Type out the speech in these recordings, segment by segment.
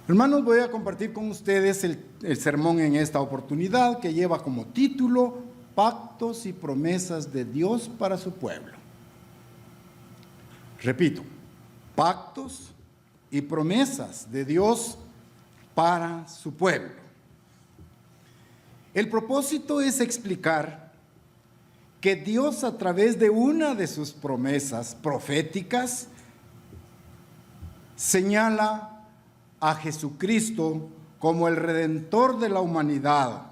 Hermanos, voy a compartir con ustedes el sermón en esta oportunidad que lleva como título Pactos y promesas de Dios para su pueblo. Repito, pactos y promesas de Dios para su pueblo. El propósito es explicar que Dios, a través de una de sus promesas proféticas, señala a Jesucristo como el Redentor de la humanidad,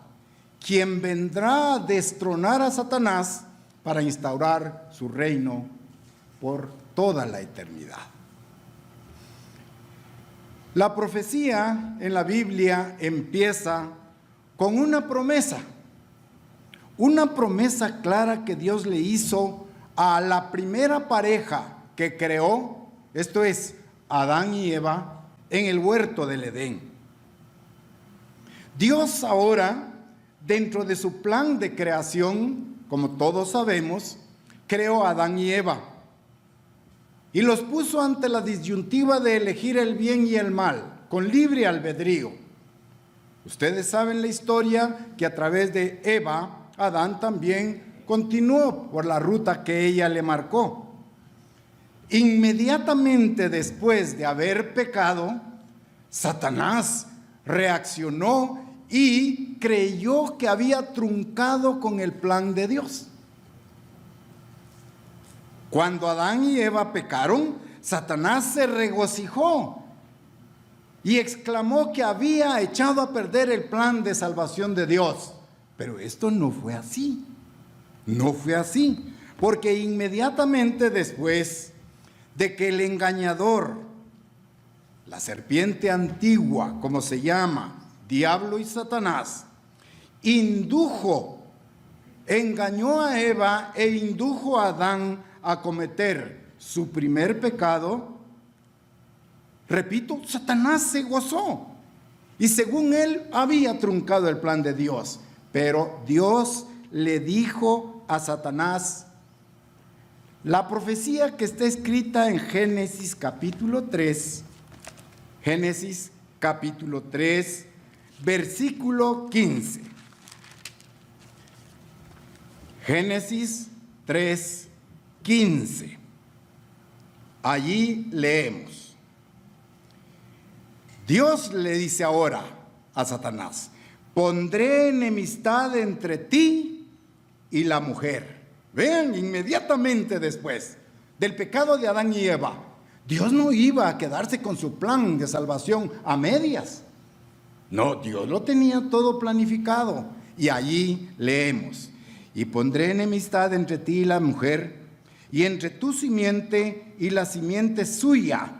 quien vendrá a destronar a Satanás para instaurar su reino por toda la eternidad. La profecía en la Biblia empieza con una promesa clara que Dios le hizo a la primera pareja que creó, esto es, Adán y Eva, en el huerto del Edén. Dios ahora, dentro de su plan de creación, como todos sabemos, creó a Adán y Eva y los puso ante la disyuntiva de elegir el bien y el mal, con libre albedrío. Ustedes saben la historia que a través de Eva, Adán también continuó por la ruta que ella le marcó. Inmediatamente después de haber pecado, Satanás reaccionó y creyó que había truncado con el plan de Dios. Cuando Adán y Eva pecaron, Satanás se regocijó y exclamó que había echado a perder el plan de salvación de Dios. Pero esto no fue así. No fue así, porque inmediatamente después de que el engañador, la serpiente antigua, como se llama, diablo y Satanás, engañó a Eva e indujo a Adán a cometer su primer pecado, repito, Satanás se gozó. Y según él, había truncado el plan de Dios. Pero Dios le dijo a Satanás, la profecía que está escrita en Génesis capítulo 3, versículo 15. Génesis 3, 15. Allí leemos. Dios le dice ahora a Satanás, pondré enemistad entre ti y la mujer. Vean, inmediatamente después del pecado de Adán y Eva, Dios no iba a quedarse con su plan de salvación a medias. No, Dios lo tenía todo planificado. Y allí leemos, y pondré enemistad entre ti y la mujer, y entre tu simiente y la simiente suya.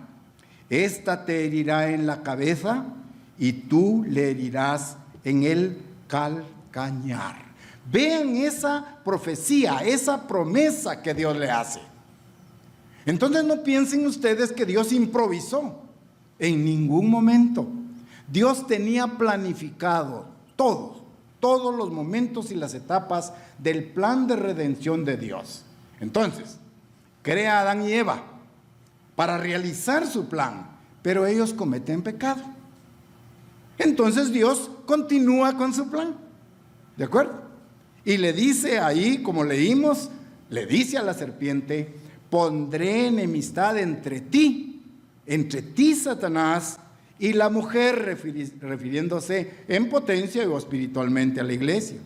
Esta te herirá en la cabeza, y tú le herirás en el calcañar. Vean esa profecía, esa promesa que Dios le hace. Entonces no piensen ustedes que Dios improvisó. En ningún momento. Dios tenía planificado todos los momentos y las etapas del plan de redención de Dios. Entonces, crea a Adán y Eva para realizar su plan, pero ellos cometen pecado. Entonces Dios continúa con su plan. ¿De acuerdo? Y le dice ahí, como leímos, le dice a la serpiente, pondré enemistad entre ti, Satanás, y la mujer, refiriéndose en potencia o espiritualmente a la iglesia.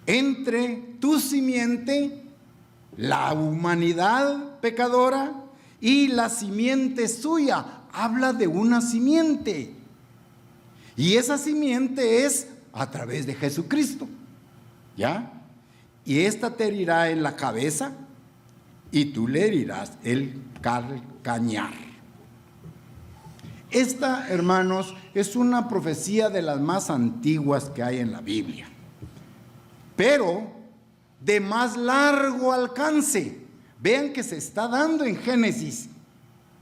Entre tu simiente, la humanidad pecadora, y la simiente suya. Habla de una simiente. Y esa simiente es a través de Jesucristo. ¿Ya? Y esta te herirá en la cabeza y tú le herirás el calcañar. Esta, hermanos, es una profecía de las más antiguas que hay en la Biblia, pero de más largo alcance. Vean que se está dando en Génesis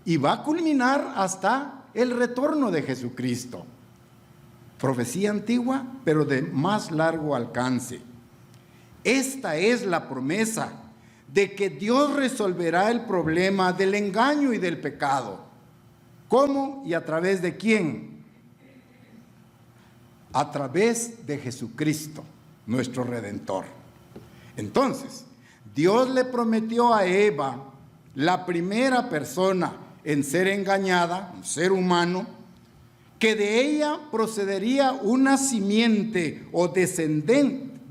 y va a culminar hasta el retorno de Jesucristo. Profecía antigua, pero de más largo alcance. Esta es la promesa de que Dios resolverá el problema del engaño y del pecado. ¿Cómo y a través de quién? A través de Jesucristo, nuestro Redentor. Entonces, Dios le prometió a Eva, la primera persona en ser engañada, un ser humano, que de ella procedería una simiente o descendencia,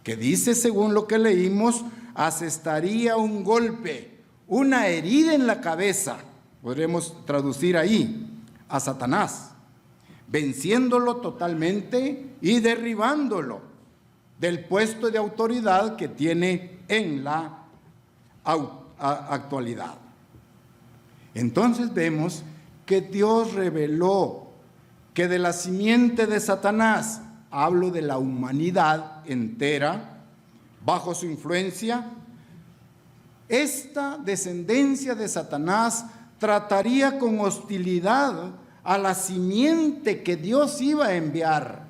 que dice, según lo que leímos, asestaría un golpe, una herida en la cabeza, podremos traducir ahí, a Satanás, venciéndolo totalmente y derribándolo del puesto de autoridad que tiene en la actualidad. Entonces vemos que Dios reveló que de la simiente de Satanás, hablo de la humanidad entera, bajo su influencia, esta descendencia de Satanás trataría con hostilidad a la simiente que Dios iba a enviar,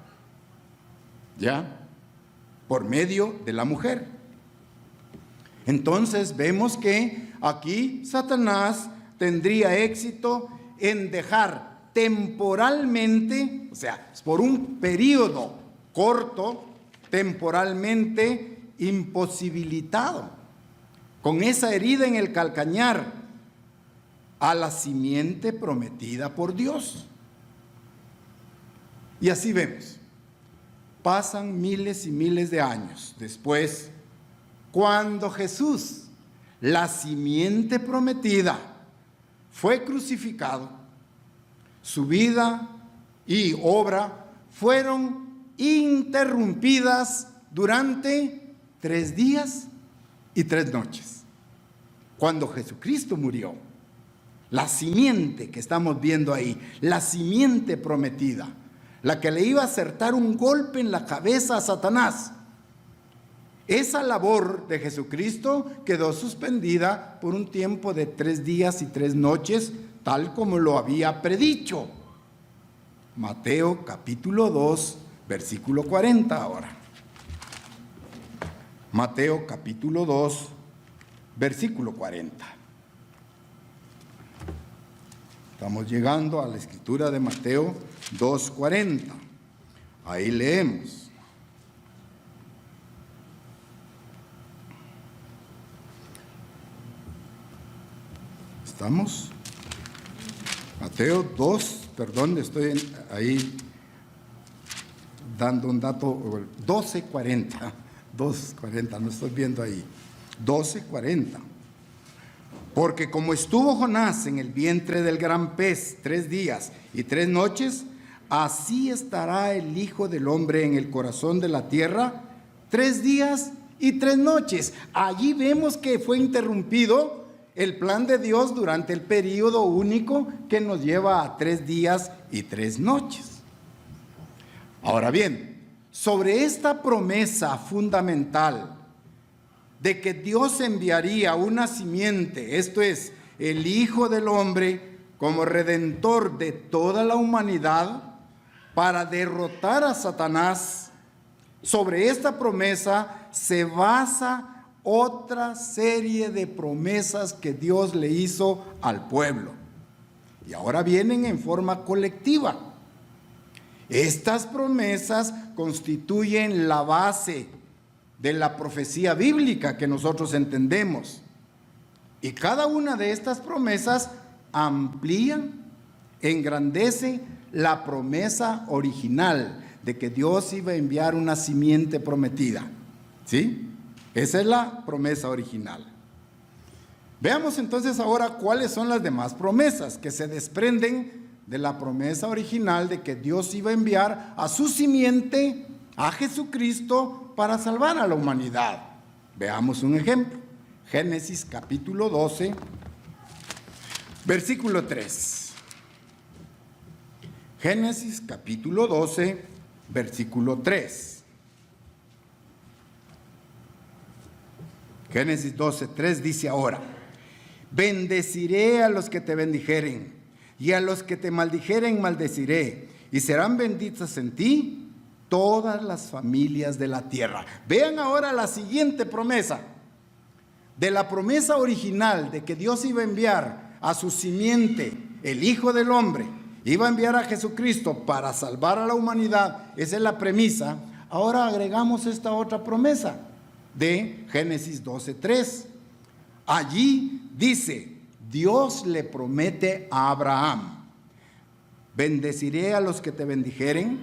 ¿ya? Por medio de la mujer. Entonces vemos que aquí Satanás tendría éxito en dejar temporalmente, o sea, por un periodo corto, temporalmente imposibilitado, con esa herida en el calcañar, a la simiente prometida por Dios. Y así vemos, pasan miles y miles de años después, cuando Jesús, la simiente prometida, fue crucificado, su vida y obra fueron interrumpidas durante 3 días y 3 noches. Cuando Jesucristo murió, la simiente que estamos viendo ahí, la simiente prometida, la que le iba a acertar un golpe en la cabeza a Satanás, esa labor de Jesucristo quedó suspendida por un tiempo de 3 días y 3 noches, tal como lo había predicho. Mateo capítulo 2, versículo 40 ahora. Mateo capítulo 2, versículo 40. Estamos llegando a la escritura de Mateo 2:40. Ahí leemos. ¿Estamos? Mateo 2, perdón, estoy ahí dando un dato, 12:40, 2:40, no estoy viendo ahí, 12:40. Porque como estuvo Jonás en el vientre del gran pez 3 días y 3 noches, así estará el Hijo del Hombre en el corazón de la tierra 3 días y 3 noches. Allí vemos que fue interrumpido el plan de Dios durante el periodo único que nos lleva a 3 días y 3 noches. Ahora bien, sobre esta promesa fundamental de que Dios enviaría una simiente, esto es, el Hijo del Hombre, como redentor de toda la humanidad, para derrotar a Satanás, sobre esta promesa se basa otra serie de promesas que Dios le hizo al pueblo. Y ahora vienen en forma colectiva. Estas promesas constituyen la base de la profecía bíblica que nosotros entendemos. Y cada una de estas promesas amplía, engrandece la promesa original de que Dios iba a enviar una simiente prometida. ¿Sí? Esa es la promesa original. Veamos entonces ahora cuáles son las demás promesas que se desprenden de la promesa original de que Dios iba a enviar a su simiente, a Jesucristo, para salvar a la humanidad. Veamos un ejemplo. Génesis capítulo 12, versículo 3. Génesis capítulo 12, versículo 3. Génesis 12:3 dice ahora: bendeciré a los que te bendijeren, y a los que te maldijeren maldeciré, y serán benditas en ti todas las familias de la tierra. Vean ahora la siguiente promesa. De la promesa original de que Dios iba a enviar a su simiente, el Hijo del Hombre, iba a enviar a Jesucristo para salvar a la humanidad, esa es la premisa. Ahora agregamos esta otra promesa de Génesis 12:3. Allí dice, Dios le promete a Abraham: bendeciré a los que te bendijeren,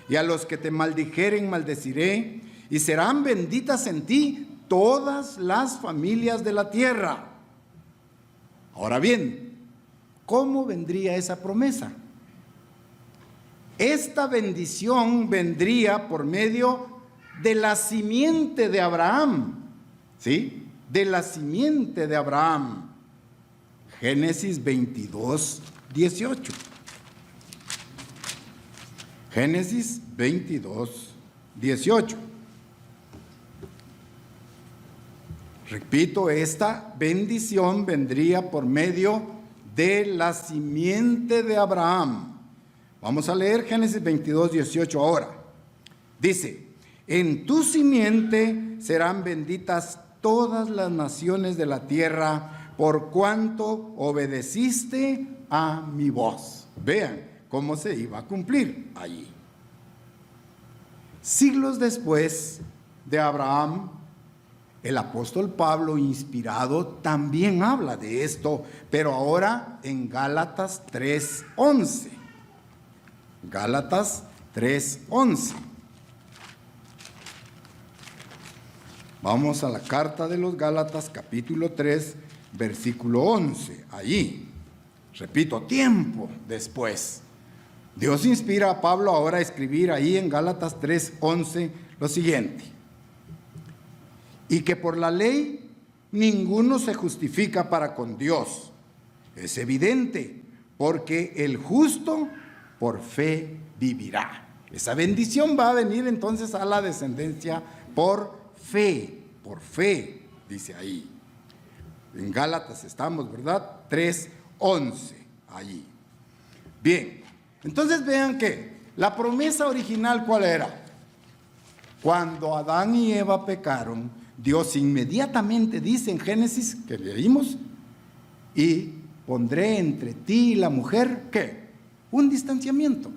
y a los que te maldijeren maldeciré, y serán benditas en ti todas las familias de la tierra. Ahora bien, ¿cómo vendría esa promesa? Esta bendición vendría por medio de la simiente de Abraham, ¿sí? De la simiente de Abraham. Génesis 22:18. Génesis 22:18. Repito, esta bendición vendría por medio de la simiente de Abraham. Vamos a leer Génesis 22:18 ahora. Dice, en tu simiente serán benditas todas las naciones de la tierra, por cuanto obedeciste a mi voz. Vean cómo se iba a cumplir allí. Siglos después de Abraham, el apóstol Pablo, inspirado, también habla de esto, pero ahora en Gálatas 3:11. Gálatas 3:11. Vamos a la carta de los Gálatas, capítulo 3, versículo 11. Allí, repito, tiempo después, Dios inspira a Pablo ahora a escribir ahí en Gálatas 3:11 lo siguiente: y que por la ley ninguno se justifica para con Dios. Es evidente, porque el justo por fe vivirá. Esa bendición va a venir entonces a la descendencia por fe, dice ahí. En Gálatas estamos, ¿verdad? 3:11, allí. Bien, entonces vean que la promesa original, ¿cuál era? Cuando Adán y Eva pecaron, Dios inmediatamente dice en Génesis, que leímos, y pondré entre ti y la mujer, ¿qué? Un distanciamiento,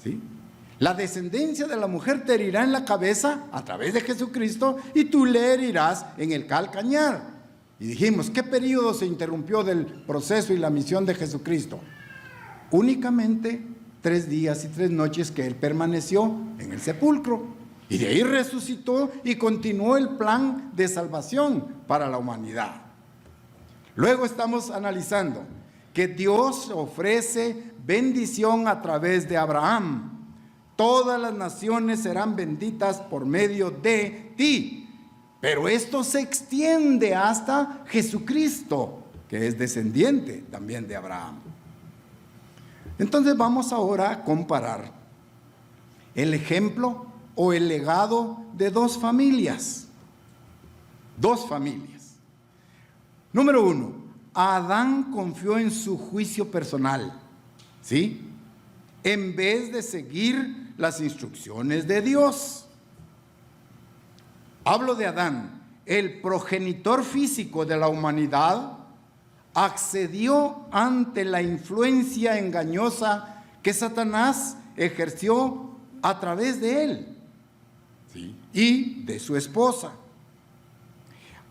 ¿sí? La descendencia de la mujer te herirá en la cabeza a través de Jesucristo, y tú le herirás en el calcañar. Y dijimos, ¿qué periodo se interrumpió del proceso y la misión de Jesucristo? Únicamente 3 días y 3 noches que Él permaneció en el sepulcro. Y de ahí resucitó y continuó el plan de salvación para la humanidad. Luego estamos analizando que Dios ofrece bendición a través de Abraham. Todas las naciones serán benditas por medio de ti. Pero esto se extiende hasta Jesucristo, que es descendiente también de Abraham. Entonces vamos ahora a comparar el ejemplo o el legado de 2 familias. 2 familias. Número 1, Adán confió en su juicio personal, ¿sí? En vez de seguir las instrucciones de Dios. Hablo de Adán, el progenitor físico de la humanidad, accedió ante la influencia engañosa que Satanás ejerció a través de él, ¿sí? Y de su esposa.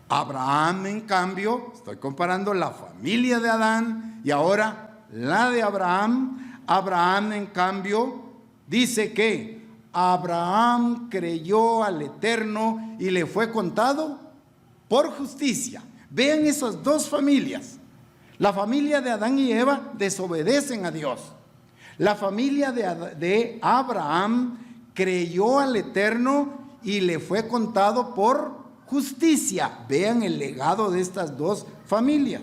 Abraham, en cambio, estoy comparando la familia de Adán y ahora la de Abraham. Abraham, en cambio, dice que Abraham creyó al Eterno y le fue contado por justicia. Vean esas 2 familias. La familia de Adán y Eva desobedecen a Dios. La familia de Abraham creyó al Eterno y le fue contado por justicia. Vean el legado de estas 2 familias.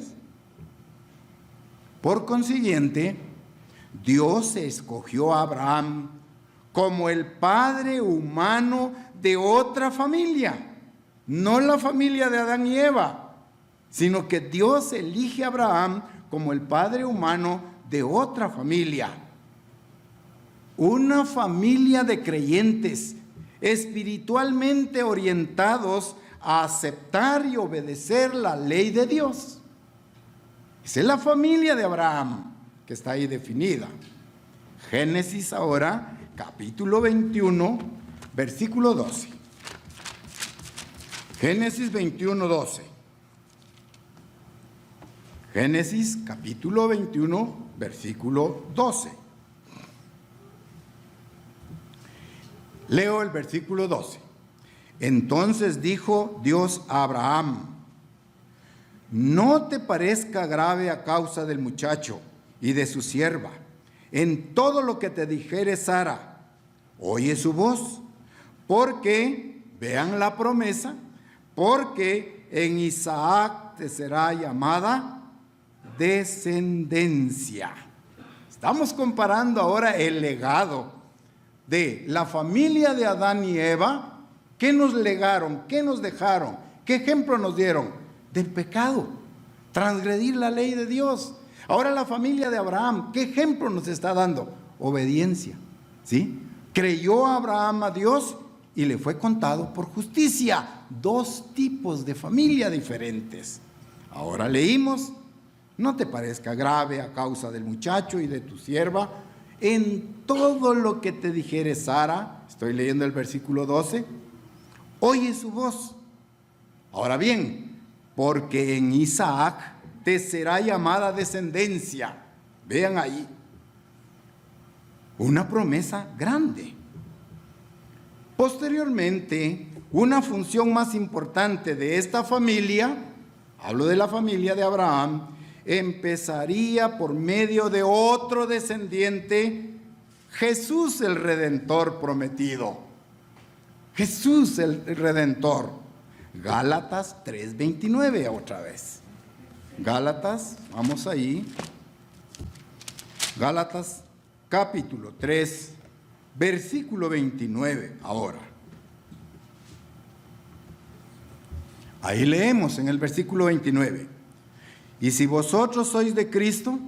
Por consiguiente, Dios escogió a Abraham como el padre humano de otra familia, no la familia de Adán y Eva, sino que Dios elige a Abraham como el padre humano de otra familia. Una familia de creyentes espiritualmente orientados a aceptar y obedecer la ley de Dios. Esa es la familia de Abraham, que está ahí definida. Génesis ahora, capítulo 21, versículo 12. Génesis 21, 12. Génesis capítulo 21, versículo 12. Leo el versículo 12. Entonces dijo Dios a Abraham: no te parezca grave a causa del muchacho y de su sierva. En todo lo que te dijere Sara, oye su voz, porque, vean la promesa, porque en Isaac te será llamada descendencia. Estamos comparando ahora el legado de la familia de Adán y Eva. ¿Qué nos legaron? ¿Qué nos dejaron? ¿Qué ejemplo nos dieron? Del pecado, transgredir la ley de Dios. Ahora la familia de Abraham, ¿qué ejemplo nos está dando? Obediencia, ¿sí? Creyó Abraham a Dios y le fue contado por justicia. Dos tipos de familia diferentes. Ahora leímos: no te parezca grave a causa del muchacho y de tu sierva. En todo lo que te dijere Sara, estoy leyendo el versículo 12, oye su voz. Ahora bien, porque en Isaac te será llamada descendencia. Vean ahí, una promesa grande. Posteriormente, una función más importante de esta familia, hablo de la familia de Abraham, empezaría por medio de otro descendiente, Jesús el Redentor prometido. Jesús el Redentor. Gálatas 3:29 otra vez. Gálatas, vamos ahí. Gálatas capítulo 3, versículo 29 ahora. Ahí leemos en el versículo 29. Y si vosotros sois de Cristo,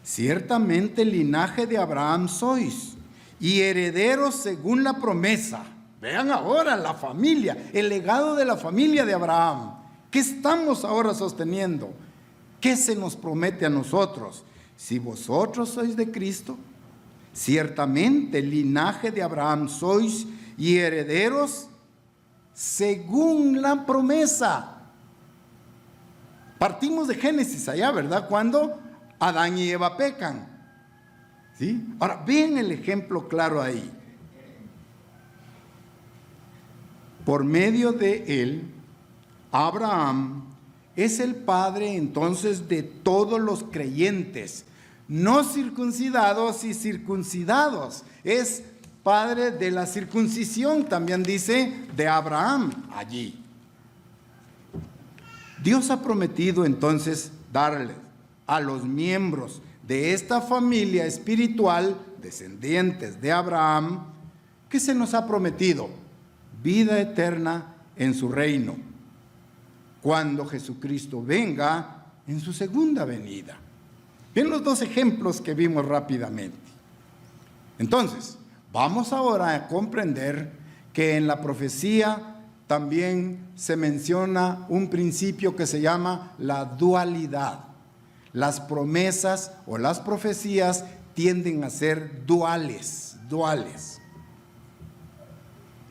ciertamente el linaje de Abraham sois, y herederos según la promesa. Vean ahora la familia, el legado de la familia de Abraham. ¿Qué estamos ahora sosteniendo? ¿Qué se nos promete a nosotros? Si vosotros sois de Cristo, ciertamente el linaje de Abraham sois, y herederos según la promesa. Partimos de Génesis allá, ¿verdad? Cuando Adán y Eva pecan, ¿sí? Ahora, ven el ejemplo claro ahí. Por medio de él, Abraham es el padre entonces de todos los creyentes, no circuncidados y circuncidados. Es padre de la circuncisión, también dice de Abraham allí. Dios ha prometido entonces darle a los miembros de esta familia espiritual, descendientes de Abraham, ¿qué se nos ha prometido? Vida eterna en su reino, cuando Jesucristo venga en su segunda venida. Ven los dos ejemplos que vimos rápidamente. Entonces, vamos ahora a comprender que en la profecía también se menciona un principio que se llama la dualidad. Las promesas o las profecías tienden a ser duales.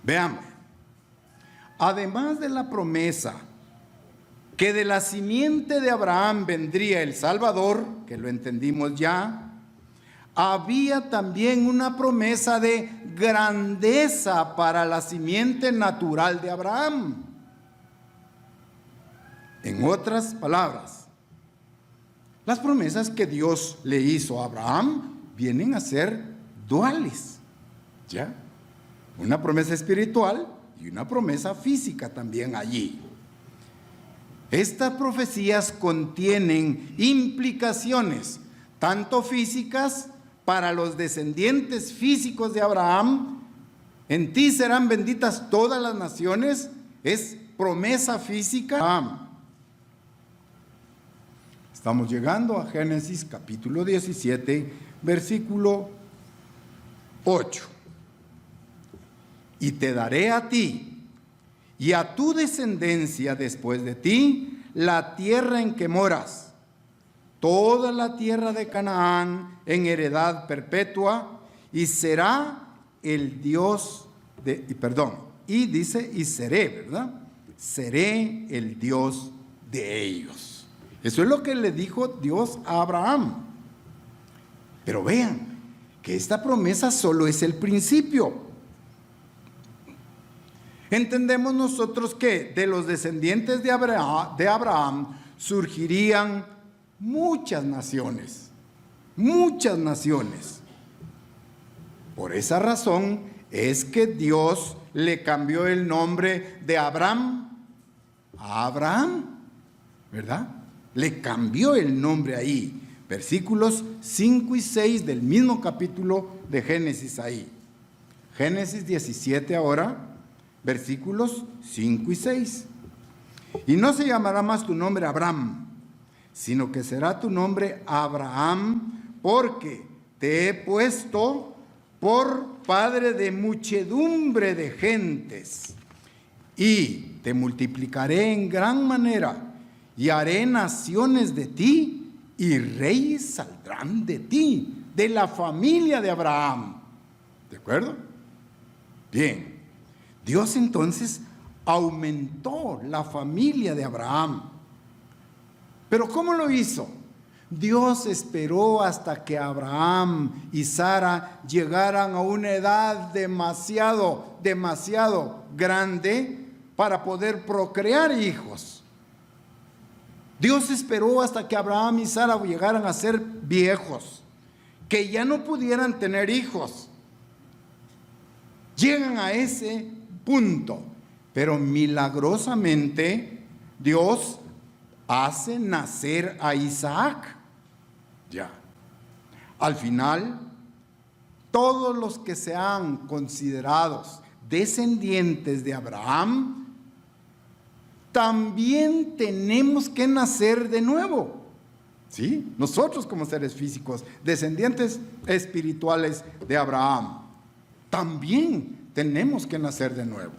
Veamos. Además de la promesa que de la simiente de Abraham vendría el Salvador, que lo entendimos ya, había también una promesa de grandeza para la simiente natural de Abraham. En otras palabras, las promesas que Dios le hizo a Abraham vienen a ser duales, ¿ya? Una promesa espiritual y una promesa física también allí. Estas profecías contienen implicaciones tanto físicas para los descendientes físicos de Abraham. En ti serán benditas todas las naciones. Es promesa física. Estamos llegando a Génesis capítulo 17, versículo 8. Y te daré a ti y a tu descendencia después de ti la tierra en que moras, toda la tierra de Canaán en heredad perpetua, y será el Dios de, y dice, y seré, ¿verdad? Seré el Dios de ellos. Eso es lo que le dijo Dios a Abraham. Pero vean que esta promesa solo es el principio. Entendemos nosotros que de los descendientes de Abraham surgirían muchas naciones, muchas naciones. Por esa razón es que Dios le cambió el nombre de Abraham a Abraham, ¿verdad? Le cambió el nombre ahí. Versículos 5 y 6 del mismo capítulo de Génesis ahí. Génesis 17 ahora, versículos 5 y 6. Y no se llamará más tu nombre Abraham, sino que será tu nombre Abraham, porque te he puesto por padre de muchedumbre de gentes, y te multiplicaré en gran manera, y haré naciones de ti, y reyes saldrán de ti, de la familia de Abraham. ¿De acuerdo? Bien. Dios entonces aumentó la familia de Abraham. ¿Pero cómo lo hizo? Dios esperó hasta que Abraham y Sara llegaran a una edad demasiado grande para poder procrear hijos. Dios esperó hasta que Abraham y Sara llegaran a ser viejos, que ya no pudieran tener hijos. Llegan a ese punto, pero milagrosamente Dios hace nacer a Isaac. Ya. Al final, todos los que sean considerados descendientes de Abraham, también tenemos que nacer de nuevo. ¿Sí? Nosotros como seres físicos, descendientes espirituales de Abraham, también tenemos que nacer de nuevo.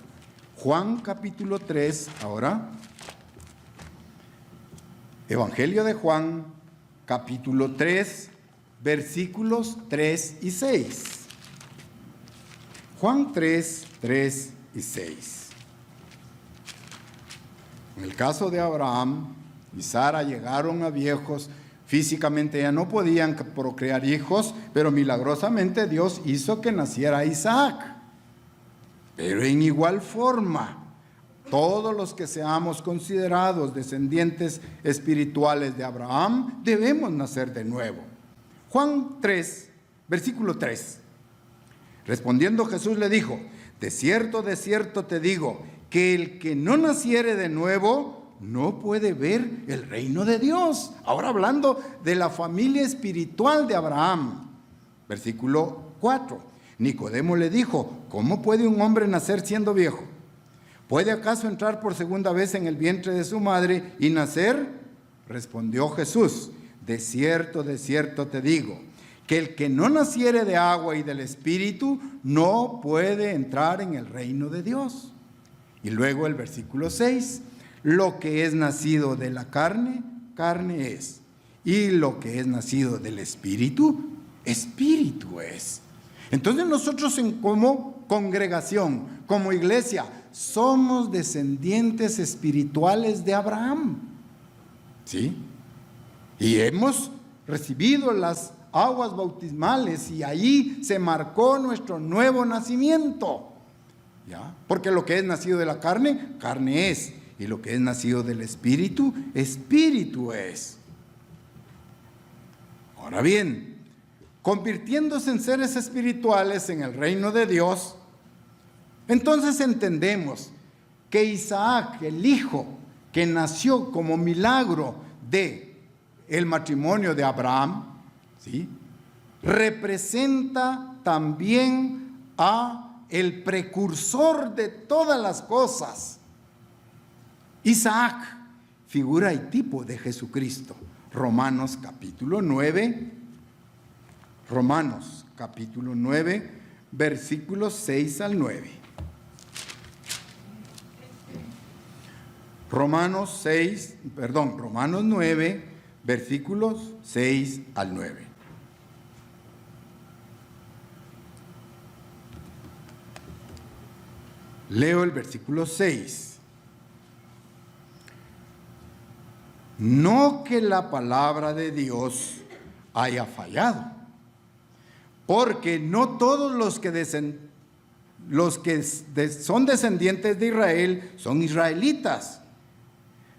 Juan capítulo 3, ahora. Evangelio de Juan, capítulo 3, versículos 3 y 6. Juan 3, 3 y 6. En el caso de Abraham y Sara llegaron a viejos, físicamente ya no podían procrear hijos, pero milagrosamente Dios hizo que naciera Isaac. Pero en igual forma, todos los que seamos considerados descendientes espirituales de Abraham, debemos nacer de nuevo. Juan 3, versículo 3. Respondiendo Jesús le dijo: de cierto te digo, que el que no naciere de nuevo no puede ver el reino de Dios. Ahora hablando de la familia espiritual de Abraham. Versículo 4. Nicodemo le dijo: ¿cómo puede un hombre nacer siendo viejo? ¿Puede acaso entrar por segunda vez en el vientre de su madre y nacer? Respondió Jesús: de cierto te digo, que el que no naciere de agua y del Espíritu no puede entrar en el reino de Dios. Y luego el versículo 6, lo que es nacido de la carne, carne es, y lo que es nacido del Espíritu, Espíritu es. Entonces nosotros como congregación, como iglesia, somos descendientes espirituales de Abraham, ¿sí? Y hemos recibido las aguas bautismales y ahí se marcó nuestro nuevo nacimiento. ¿Ya? Porque lo que es nacido de la carne, carne es, y lo que es nacido del Espíritu, Espíritu es. Ahora bien, convirtiéndose en seres espirituales en el reino de Dios, entonces entendemos que Isaac, el hijo que nació como milagro de el matrimonio de Abraham, ¿sí?, representa también a el precursor de todas las cosas. Isaac, figura y tipo de Jesucristo. Romanos capítulo 9, versículos 6 al 9. Romanos 9, versículos 6 al 9. Leo el versículo 6. No que la palabra de Dios haya fallado, porque no todos los que son descendientes de Israel son israelitas,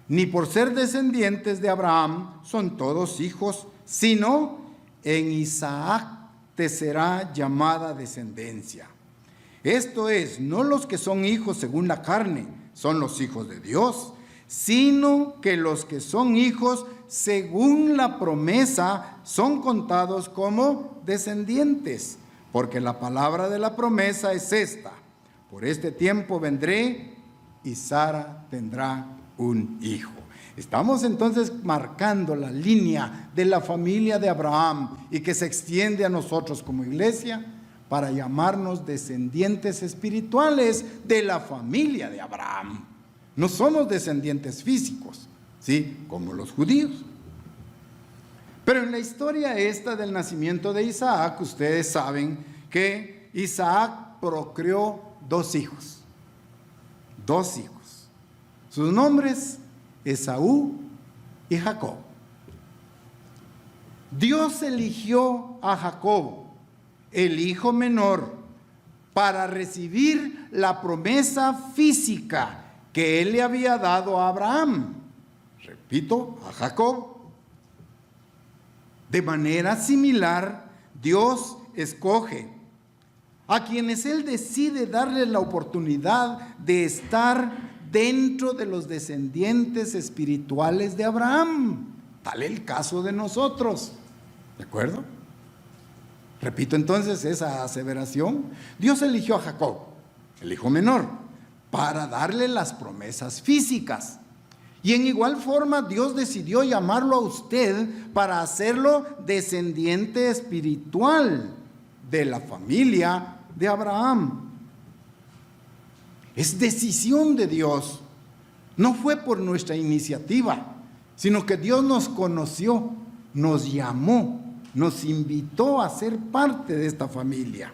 ni por ser descendientes de Abraham son todos hijos, sino en Isaac te será llamada descendencia. Esto es, no los que son hijos según la carne son los hijos de Dios, sino que los que son hijos según la promesa son contados como descendientes, porque la palabra de la promesa es esta: por este tiempo vendré y Sara tendrá un hijo. Estamos entonces marcando la línea de la familia de Abraham y que se extiende a nosotros como iglesia para llamarnos descendientes espirituales de la familia de Abraham. No somos descendientes físicos, ¿sí?, como los judíos. Pero en la historia esta del nacimiento de Isaac, ustedes saben que Isaac procreó dos hijos. Sus nombres, Esaú y Jacob. Dios eligió a Jacob, el hijo menor, para recibir la promesa física que él le había dado a Abraham. Repito, a Jacob. De manera similar, Dios escoge a quienes él decide darle la oportunidad de estar dentro de los descendientes espirituales de Abraham. Tal el caso de nosotros. ¿De acuerdo? Repito entonces esa aseveración. Dios eligió a Jacob, el hijo menor, para darle las promesas físicas. Y en igual forma Dios decidió llamarlo a usted para hacerlo descendiente espiritual de la familia de Abraham. Es decisión de Dios. No fue por nuestra iniciativa, sino que Dios nos conoció, nos llamó, nos invitó a ser parte de esta familia.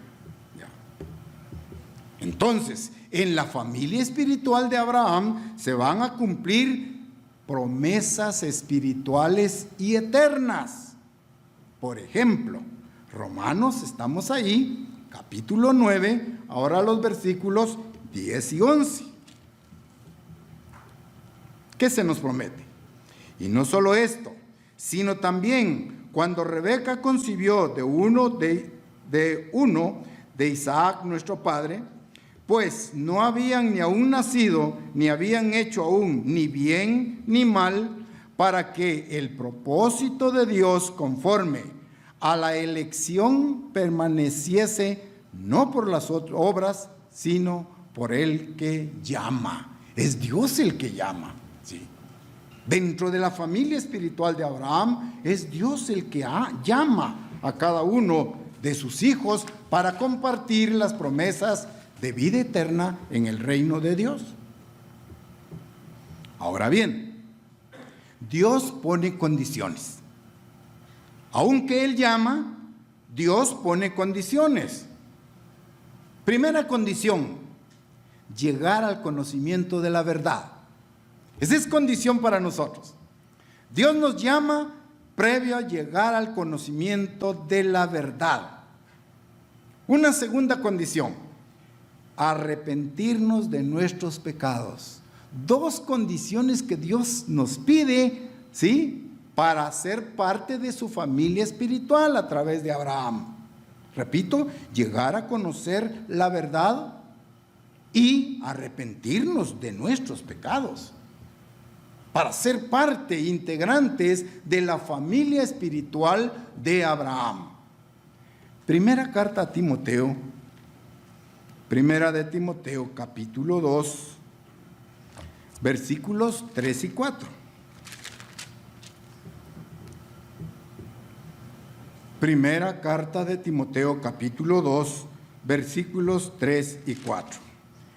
Entonces, en la familia espiritual de Abraham se van a cumplir promesas espirituales y eternas. Por ejemplo, Romanos, estamos ahí, capítulo 9, ahora los versículos 10 y 11. ¿Qué se nos promete? Y no solo esto, sino también cuando Rebeca concibió de uno de Isaac nuestro padre, pues no habían ni aún nacido, ni habían hecho aún ni bien ni mal, para que el propósito de Dios conforme a la elección permaneciese no por las obras, sino por el que llama. Es Dios el que llama, ¿sí? Dentro de la familia espiritual de Abraham, es Dios el que llama a cada uno de sus hijos para compartir las promesas de vida eterna en el reino de Dios. Ahora bien, Dios pone condiciones. Aunque Él llama, Dios pone condiciones. Primera condición: llegar al conocimiento de la verdad. Esa es condición para nosotros. Dios nos llama previo a llegar al conocimiento de la verdad. Una segunda condición: arrepentirnos de nuestros pecados. Dos condiciones que Dios nos pide, ¿sí?, para ser parte de su familia espiritual a través de Abraham. Repito, llegar a conocer la verdad y arrepentirnos de nuestros pecados para ser parte, integrantes de la familia espiritual de Abraham. Primera carta a Timoteo, primera de Timoteo, capítulo 2, versículos 3 y 4. Primera carta de Timoteo, capítulo 2, versículos 3 y 4.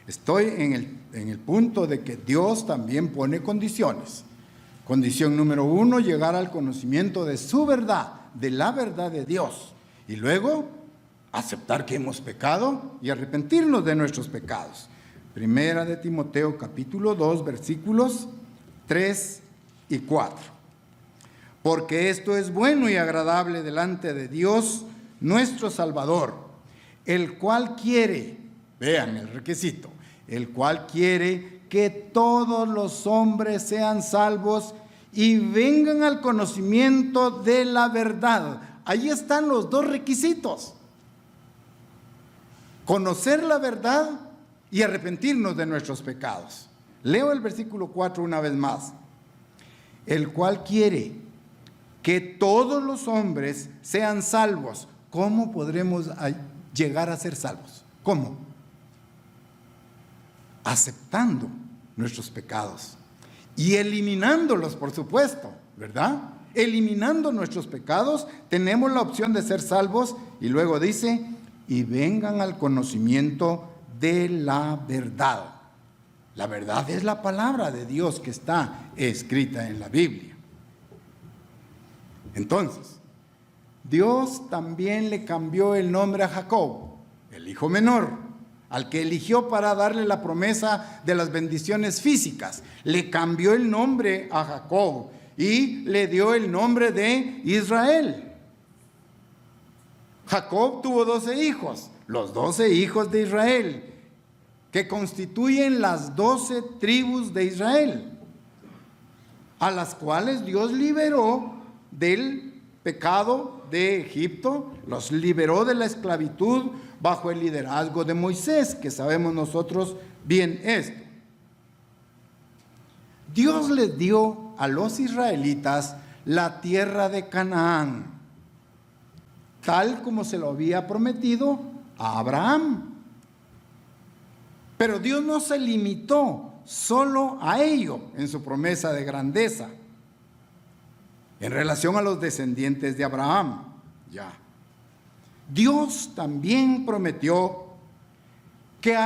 Estoy en el punto de que Dios también pone condiciones. Condición número 1, llegar al conocimiento de su verdad, de la verdad de Dios. Y luego, aceptar que hemos pecado y arrepentirnos de nuestros pecados. Primera de Timoteo, capítulo 2, versículos 3 y 4. Porque esto es bueno y agradable delante de Dios, nuestro Salvador, el cual quiere, vean el requisito, el cual quiere que todos los hombres sean salvos y vengan al conocimiento de la verdad. Ahí están los dos requisitos: conocer la verdad y arrepentirnos de nuestros pecados. Leo el versículo 4 una vez más. El cual quiere que todos los hombres sean salvos. ¿Cómo podremos llegar a ser salvos? ¿Cómo? Aceptando nuestros pecados y eliminándolos, por supuesto, ¿verdad? Eliminando nuestros pecados, tenemos la opción de ser salvos. Y luego dice, y vengan al conocimiento de la verdad. La verdad es la palabra de Dios que está escrita en la Biblia. Entonces, Dios también le cambió el nombre a Jacob, el hijo menor, al que eligió para darle la promesa de las bendiciones físicas. Le cambió el nombre a Jacob y le dio el nombre de Israel. Jacob tuvo 12 hijos, los 12 hijos de Israel, que constituyen las 12 tribus de Israel, a las cuales Dios liberó del pecado de Egipto, los liberó de la esclavitud bajo el liderazgo de Moisés, que sabemos nosotros bien esto. Dios les dio a los israelitas la tierra de Canaán, tal como se lo había prometido a Abraham. Pero Dios no se limitó solo a ello en su promesa de grandeza en relación a los descendientes de Abraham. Dios también prometió que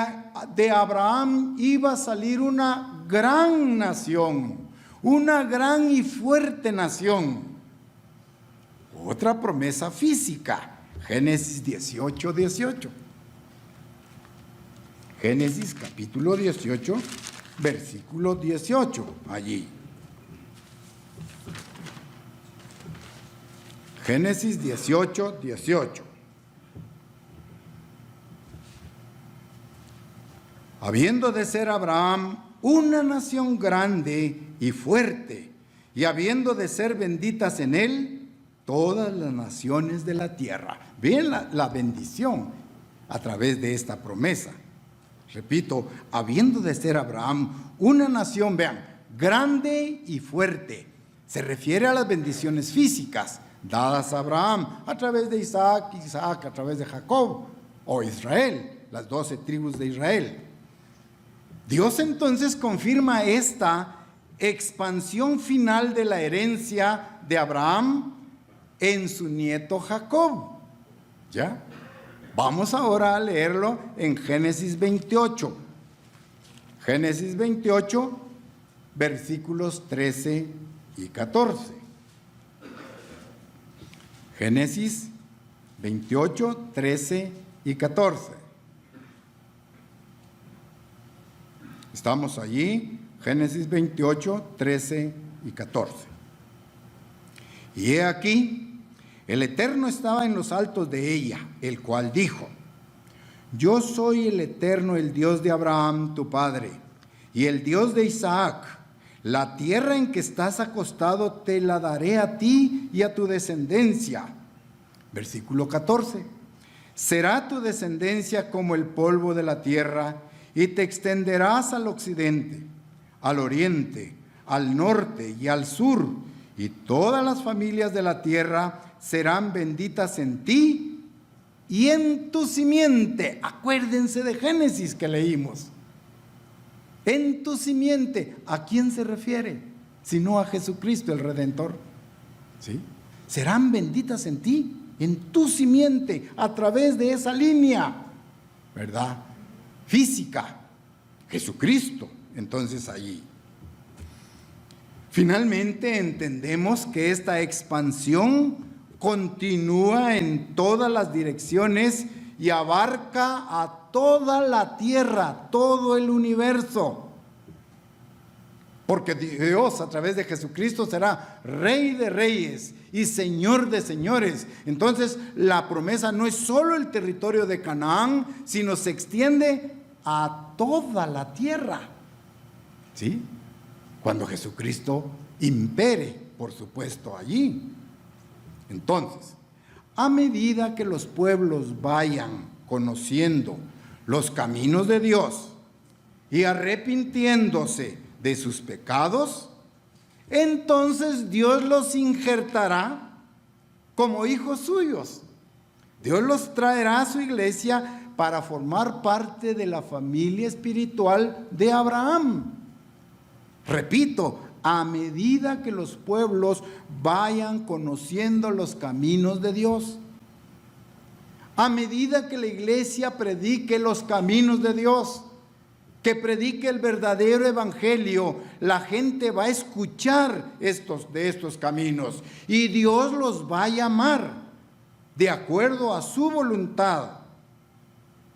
de Abraham iba a salir una gran nación, una gran y fuerte nación. Otra promesa física, Génesis 18, 18. Génesis capítulo 18, versículo 18, allí. Génesis 18, 18. Habiendo de ser Abraham una nación grande y fuerte, y habiendo de ser benditas en él todas las naciones de la tierra. Ven la bendición a través de esta promesa. Repito, habiendo de ser Abraham una nación, vean, grande y fuerte. Se refiere a las bendiciones físicas dadas a Abraham a través de Isaac a través de Jacob o Israel, las 12 tribus de Israel. Dios entonces confirma esta expansión final de la herencia de Abraham en su nieto Jacob. ¿Ya? Vamos ahora a leerlo en Génesis 28. Génesis 28, versículos 13 y 14. Génesis 28, 13 y 14. Estamos allí, Génesis 28, 13 y 14. Y he aquí, el Eterno estaba en los altos de ella, el cual dijo: Yo soy el Eterno, el Dios de Abraham, tu padre, y el Dios de Isaac. La tierra en que estás acostado te la daré a ti y a tu descendencia. Versículo 14. Será tu descendencia como el polvo de la tierra, y te extenderás al occidente, al oriente, al norte y al sur, y todas las familias de la tierra serán benditas en ti y en tu simiente. Acuérdense de Génesis que leímos. En tu simiente. ¿A quién se refiere? Sino a Jesucristo el Redentor. ¿Sí? Serán benditas en ti, en tu simiente, a través de esa línea, ¿verdad? Física. Jesucristo. Entonces allí. Finalmente entendemos que esta expansión continúa en todas las direcciones y abarca a toda la tierra, todo el universo. Porque Dios a través de Jesucristo será Rey de reyes y Señor de señores. Entonces la promesa no es solo el territorio de Canaán, sino se extiende a toda la tierra. ¿Sí? Cuando Jesucristo impere, por supuesto, allí. Entonces, a medida que los pueblos vayan conociendo los caminos de Dios y arrepintiéndose de sus pecados, entonces Dios los injertará como hijos suyos. Dios los traerá a su iglesia para formar parte de la familia espiritual de Abraham. Repito, a medida que los pueblos vayan conociendo los caminos de Dios, a medida que la iglesia predique los caminos de Dios, que predique el verdadero evangelio, la gente va a escuchar de estos caminos y Dios los va a llamar de acuerdo a su voluntad.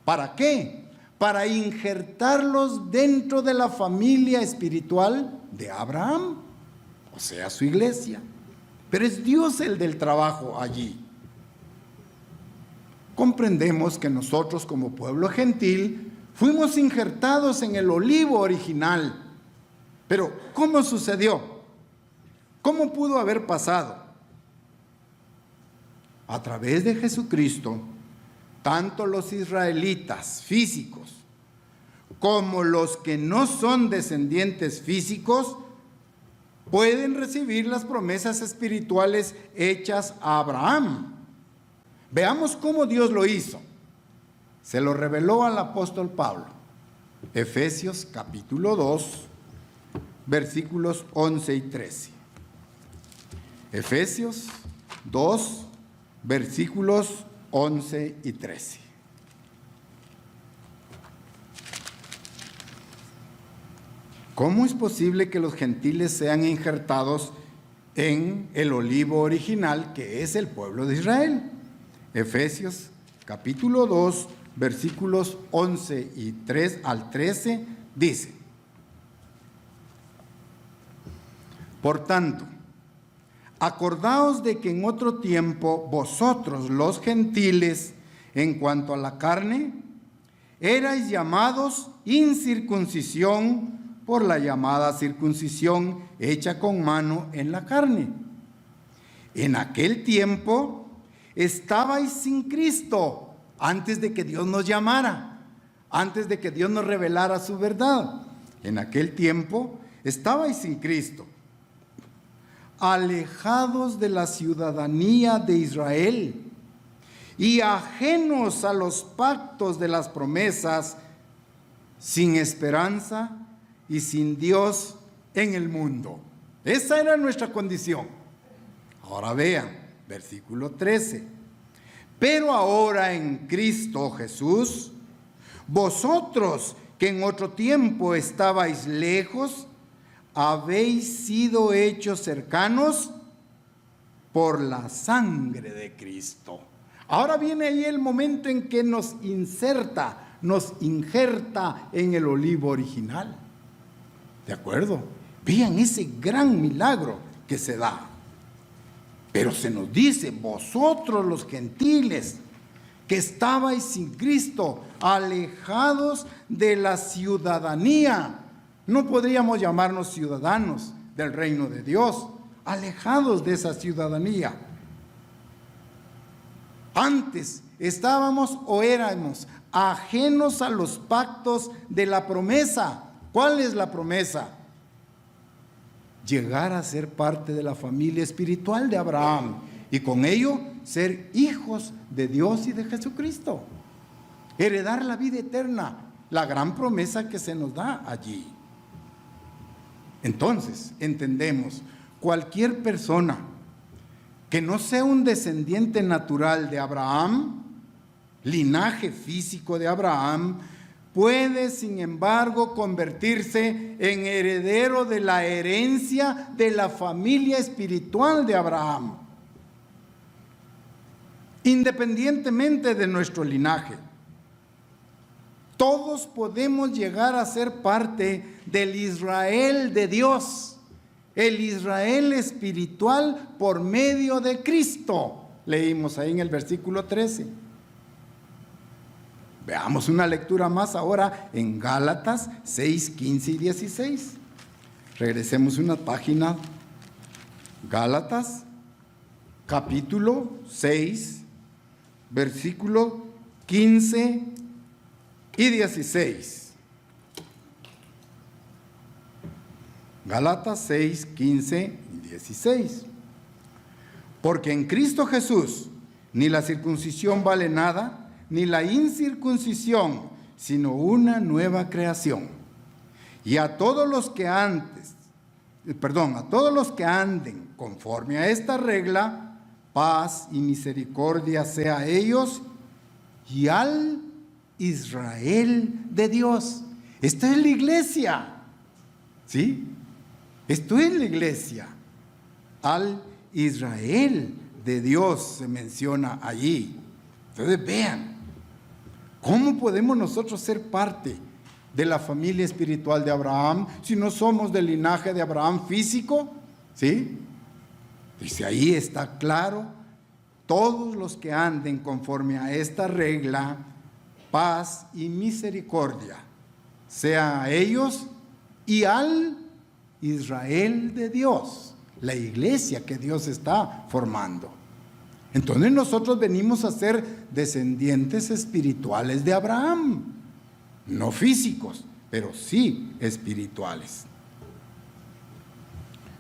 ¿Para qué? Para injertarlos dentro de la familia espiritual de Abraham, o sea, su iglesia. Pero es Dios el del trabajo allí. Comprendemos que nosotros como pueblo gentil fuimos injertados en el olivo original. Pero ¿cómo sucedió? ¿Cómo pudo haber pasado? A través de Jesucristo, tanto los israelitas físicos como los que no son descendientes físicos pueden recibir las promesas espirituales hechas a Abraham. Veamos cómo Dios lo hizo. Se lo reveló al apóstol Pablo. Efesios capítulo 2, versículos 11 y 13. Efesios 2, versículos 11 y 13. ¿Cómo es posible que los gentiles sean injertados en el olivo original, que es el pueblo de Israel? Efesios capítulo 2, versículos 11 y 3 al 13 dice: Por tanto, acordaos de que en otro tiempo vosotros los gentiles, en cuanto a la carne, erais llamados incircuncisión por la llamada circuncisión hecha con mano en la carne. En aquel tiempo estabais sin Cristo, antes de que Dios nos llamara, antes de que Dios nos revelara su verdad. En aquel tiempo estabais sin Cristo, alejados de la ciudadanía de Israel y ajenos a los pactos de las promesas, sin esperanza y sin Dios en el mundo. Esa era nuestra condición. Ahora vean, versículo 13. Pero ahora en Cristo Jesús, vosotros que en otro tiempo estabais lejos, habéis sido hechos cercanos por la sangre de Cristo. Ahora viene ahí el momento en que nos injerta en el olivo original. ¿De acuerdo? Vean ese gran milagro que se da. Pero se nos dice, vosotros los gentiles que estabais sin Cristo, alejados de la ciudadanía. No podríamos llamarnos ciudadanos del reino de Dios, alejados de esa ciudadanía. Antes estábamos o éramos ajenos a los pactos de la promesa. ¿Cuál es la promesa? Llegar a ser parte de la familia espiritual de Abraham y con ello ser hijos de Dios y de Jesucristo. Heredar la vida eterna, la gran promesa que se nos da allí. Entonces, entendemos, cualquier persona que no sea un descendiente natural de Abraham, linaje físico de Abraham, puede, sin embargo, convertirse en heredero de la herencia de la familia espiritual de Abraham, independientemente de nuestro linaje. Todos podemos llegar a ser parte del Israel de Dios, el Israel espiritual por medio de Cristo. Leímos ahí en el versículo 13. Veamos una lectura más ahora en Gálatas 6, 15 y 16. Regresemos una página. Gálatas, capítulo 6, versículo 15 y 16. Gálatas 6, 15 y 16. Porque en Cristo Jesús ni la circuncisión vale nada, ni la incircuncisión, sino una nueva creación. Y a todos los que anden conforme a esta regla, paz y misericordia sea a ellos y al Israel de Dios. Esto es la iglesia, ¿sí? Esto es la iglesia. Al Israel de Dios se menciona allí. Entonces vean, ¿cómo podemos nosotros ser parte de la familia espiritual de Abraham si no somos del linaje de Abraham físico? ¿Sí? Dice ahí, está claro, todos los que anden conforme a esta regla, paz y misericordia, sea a ellos y al Israel de Dios, la iglesia que Dios está formando. Entonces nosotros venimos a ser descendientes espirituales de Abraham, no físicos, pero sí espirituales.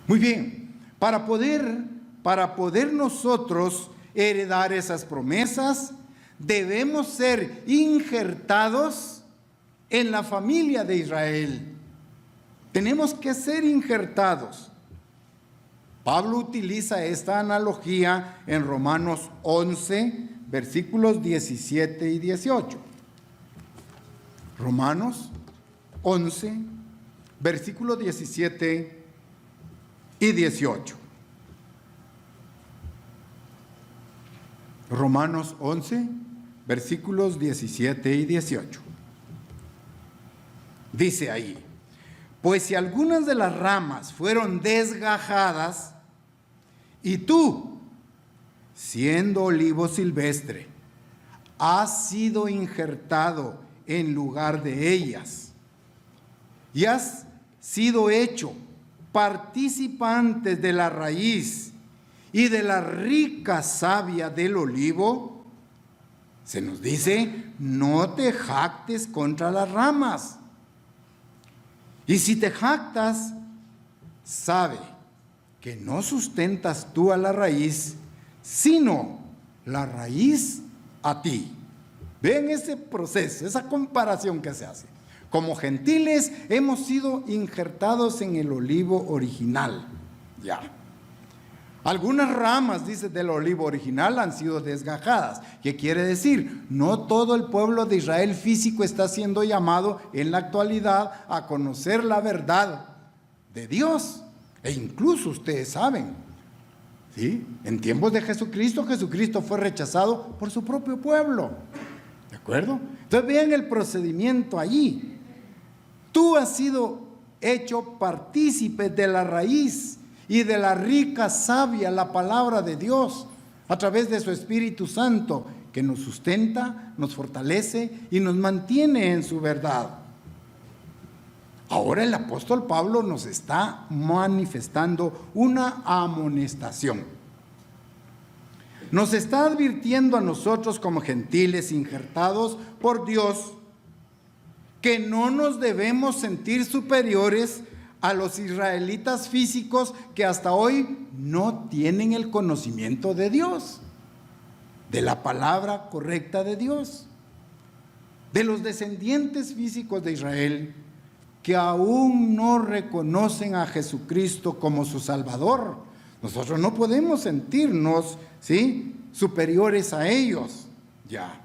Muy bien, para poder nosotros heredar esas promesas, debemos ser injertados en la familia de Israel. Tenemos que ser injertados. Pablo utiliza esta analogía en Romanos 11, versículos 17 y 18. Romanos 11, versículos 17 y 18. Romanos 11, versículos 17 y 18. Dice ahí: pues si algunas de las ramas fueron desgajadas, y tú, siendo olivo silvestre, has sido injertado en lugar de ellas, y has sido hecho participantes de la raíz y de la rica savia del olivo, se nos dice, no te jactes contra las ramas. Y si te jactas, sabe que no sustentas tú a la raíz, sino la raíz a ti. Ven ese proceso, esa comparación que se hace. Como gentiles hemos sido injertados en el olivo original. Ya. Algunas ramas, dice, del olivo original han sido desgajadas. ¿Qué quiere decir? No todo el pueblo de Israel físico está siendo llamado en la actualidad a conocer la verdad de Dios. E incluso ustedes saben, ¿sí? En tiempos de Jesucristo, Jesucristo fue rechazado por su propio pueblo. ¿De acuerdo? Entonces vean el procedimiento allí. Tú has sido hecho partícipe de la raíz y de la rica savia, la palabra de Dios, a través de su Espíritu Santo, que nos sustenta, nos fortalece y nos mantiene en su verdad. Ahora el apóstol Pablo nos está manifestando una amonestación. Nos está advirtiendo a nosotros como gentiles injertados por Dios que no nos debemos sentir superiores a los israelitas físicos que hasta hoy no tienen el conocimiento de Dios, de la palabra correcta de Dios, de los descendientes físicos de Israel que aún no reconocen a Jesucristo como su Salvador. Nosotros no podemos sentirnos, ¿sí?, superiores a ellos. Ya.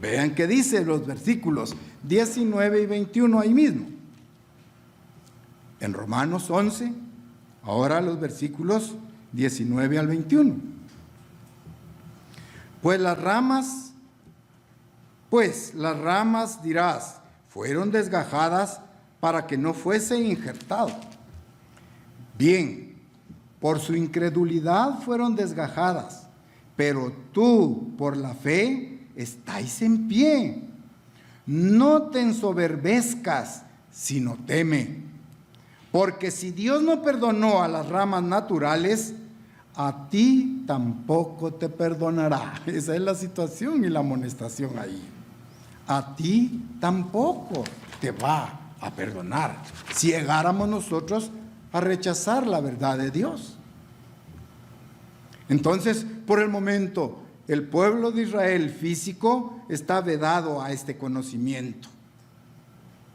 Vean qué dice los versículos 19 y 21 ahí mismo. En Romanos 11, ahora los versículos 19 al 21. Pues las ramas dirás, fueron desgajadas para que no fuese injertado. Bien, por su incredulidad fueron desgajadas, pero tú, por la fe, estáis en pie. No te ensoberbezcas, sino teme. Porque si Dios no perdonó a las ramas naturales, a ti tampoco te perdonará. Esa es la situación y la amonestación ahí. A ti tampoco te va a perdonar si llegáramos nosotros a rechazar la verdad de Dios. Entonces, por el momento, el pueblo de Israel físico está vedado a este conocimiento.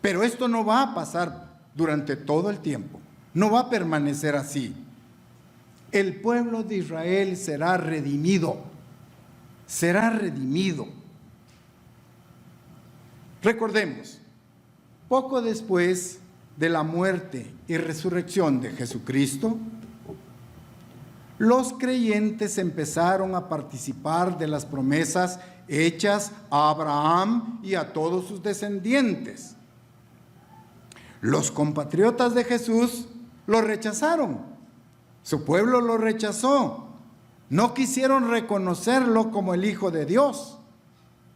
Pero esto no va a pasar durante todo el tiempo. No va a permanecer así. El pueblo de Israel será redimido. Será redimido. Recordemos, poco después de la muerte y resurrección de Jesucristo, los creyentes empezaron a participar de las promesas hechas a Abraham y a todos sus descendientes. Los compatriotas de Jesús lo rechazaron. Su pueblo lo rechazó. No quisieron reconocerlo como el Hijo de Dios.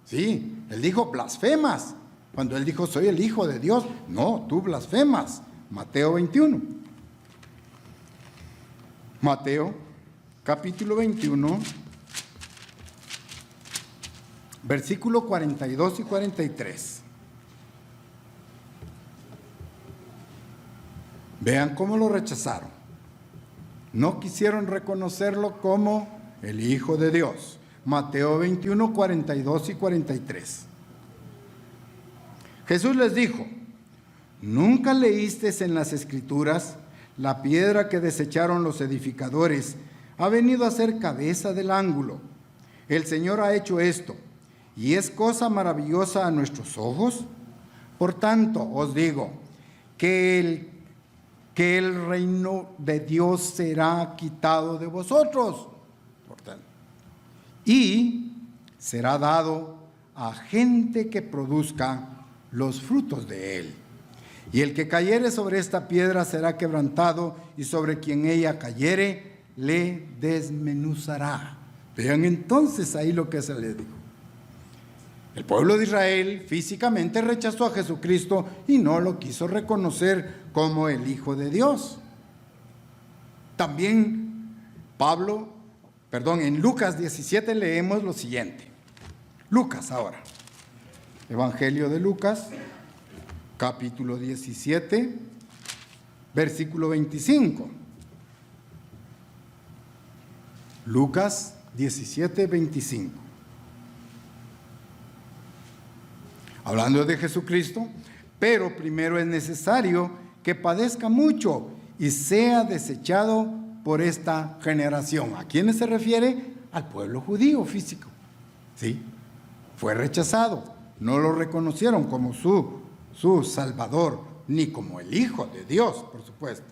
Sí, él dijo blasfemas. Cuando él dijo soy el Hijo de Dios, no, tú blasfemas. Mateo 21. Mateo capítulo 21, versículo 42 y 43. Vean cómo lo rechazaron. No quisieron reconocerlo como el Hijo de Dios. Mateo 21, 42 y 43. Jesús les dijo, ¿nunca leísteis en las Escrituras la piedra que desecharon los edificadores ha venido a ser cabeza del ángulo? El Señor ha hecho esto, y es cosa maravillosa a nuestros ojos. Por tanto, os digo, que el reino de Dios será quitado de vosotros. Por tanto, y será dado a gente que produzca los frutos de él. Y el que cayere sobre esta piedra será quebrantado, y sobre quien ella cayere, le desmenuzará. Vean entonces ahí lo que se le dijo. El pueblo de Israel físicamente rechazó a Jesucristo y no lo quiso reconocer como el Hijo de Dios. También en Lucas 17 leemos lo siguiente. Lucas ahora. Evangelio de Lucas, capítulo 17, versículo 25. Lucas 17, 25. Hablando de Jesucristo, pero primero es necesario que padezca mucho y sea desechado por esta generación. ¿A quiénes se refiere? Al pueblo judío físico. ¿Sí? Fue rechazado. No lo reconocieron como su Salvador, ni como el Hijo de Dios, por supuesto.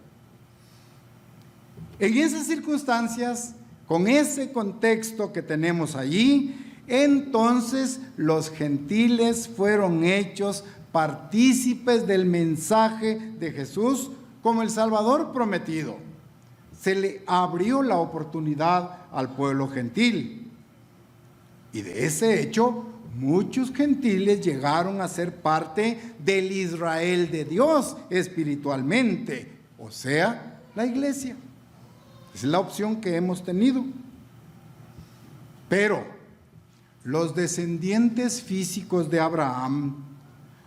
En esas circunstancias, con ese contexto que tenemos allí, entonces los gentiles fueron hechos partícipes del mensaje de Jesús como el Salvador prometido. Se le abrió la oportunidad al pueblo gentil. Y de ese hecho, muchos gentiles llegaron a ser parte del Israel de Dios espiritualmente, o sea, la iglesia. Es la opción que hemos tenido. Pero los descendientes físicos de Abraham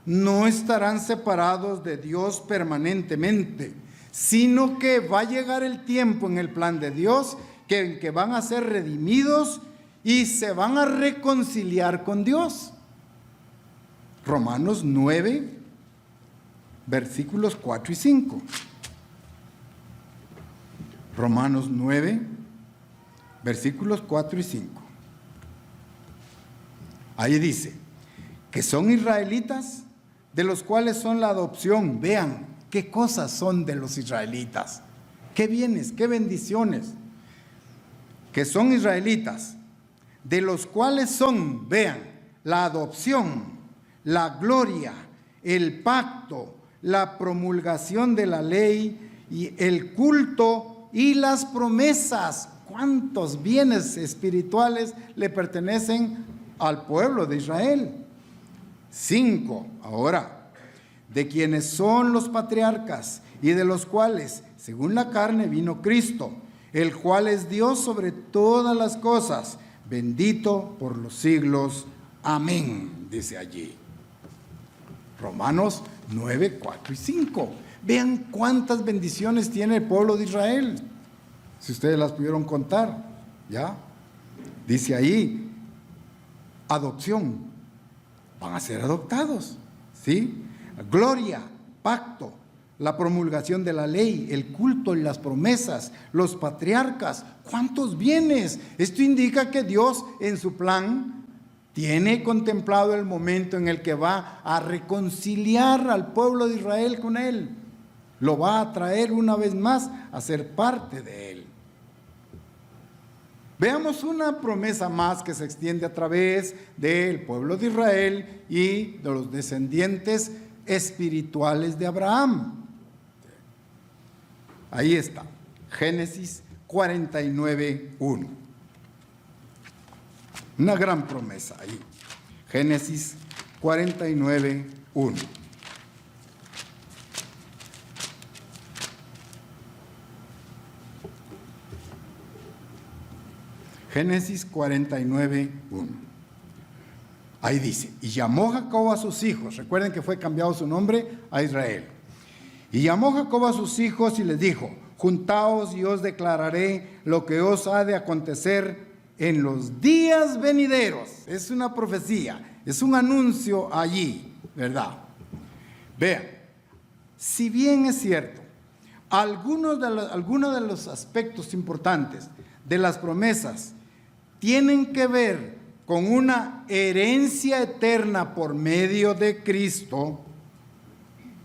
no estarán separados de Dios permanentemente, sino que va a llegar el tiempo en el plan de Dios en que van a ser redimidos y se van a reconciliar con Dios. Romanos 9, versículos 4 y 5. Romanos 9, versículos 4 y 5. Ahí dice, que son israelitas, de los cuales son la adopción. Vean qué cosas son de los israelitas, qué bienes, qué bendiciones, que son israelitas, de los cuales son, vean, la adopción, la gloria, el pacto, la promulgación de la ley y el culto y las promesas. ¿Cuántos bienes espirituales le pertenecen al pueblo de Israel? 5. Ahora, de quienes son los patriarcas y de los cuales, según la carne, vino Cristo, el cual es Dios sobre todas las cosas, bendito por los siglos. Amén, dice allí. Romanos 9, 4 y 5. Vean cuántas bendiciones tiene el pueblo de Israel, si ustedes las pudieron contar, ¿ya? Dice ahí, adopción, van a ser adoptados, ¿sí? Gloria, pacto, la promulgación de la ley, el culto y las promesas, los patriarcas, ¿cuántos bienes? Esto indica que Dios en su plan tiene contemplado el momento en el que va a reconciliar al pueblo de Israel con Él. Lo va a traer una vez más a ser parte de Él. Veamos una promesa más que se extiende a través del pueblo de Israel y de los descendientes espirituales de Abraham. Ahí está, Génesis 49:1. Una gran promesa ahí. Génesis 49:1. Génesis 49:1. Ahí dice, y llamó Jacob a sus hijos. Recuerden que fue cambiado su nombre a Israel. Y llamó Jacob a sus hijos y les dijo, juntaos y os declararé lo que os ha de acontecer en los días venideros. Es una profecía, es un anuncio allí, ¿verdad? Vean, si bien es cierto, algunos de los aspectos importantes de las promesas tienen que ver con una herencia eterna por medio de Cristo,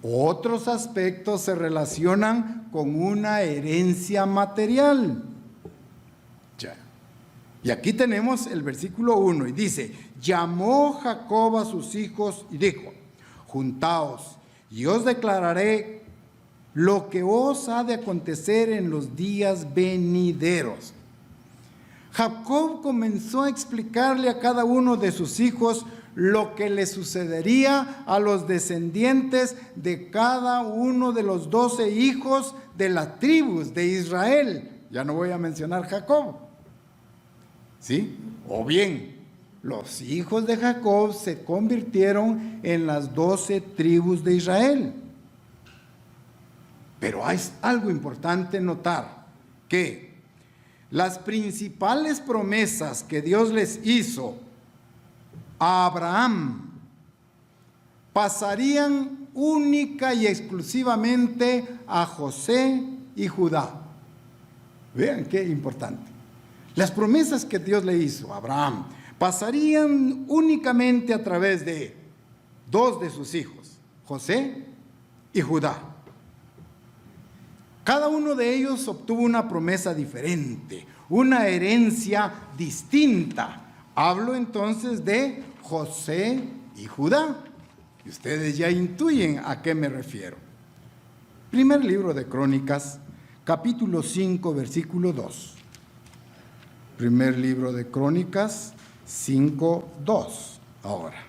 otros aspectos se relacionan con una herencia material. Ya. Y aquí tenemos el versículo 1 y dice, llamó Jacob a sus hijos y dijo, juntaos y os declararé lo que os ha de acontecer en los días venideros. Jacob comenzó a explicarle a cada uno de sus hijos lo que le sucedería a los descendientes de cada uno de los 12 hijos de las tribus de Israel. Ya no voy a mencionar Jacob, ¿sí? O bien, los hijos de Jacob se convirtieron en las 12 tribus de Israel. Pero hay algo importante notar, que las principales promesas que Dios les hizo a Abraham pasarían única y exclusivamente a José y Judá. Vean qué importante. Las promesas que Dios le hizo a Abraham pasarían únicamente a través de dos de sus hijos, José y Judá. Cada uno de ellos obtuvo una promesa diferente, una herencia distinta. Hablo entonces de José y Judá. Y ustedes ya intuyen a qué me refiero. Primer libro de Crónicas, capítulo 5, versículo 2. Primer libro de Crónicas, 5, 2. Ahora.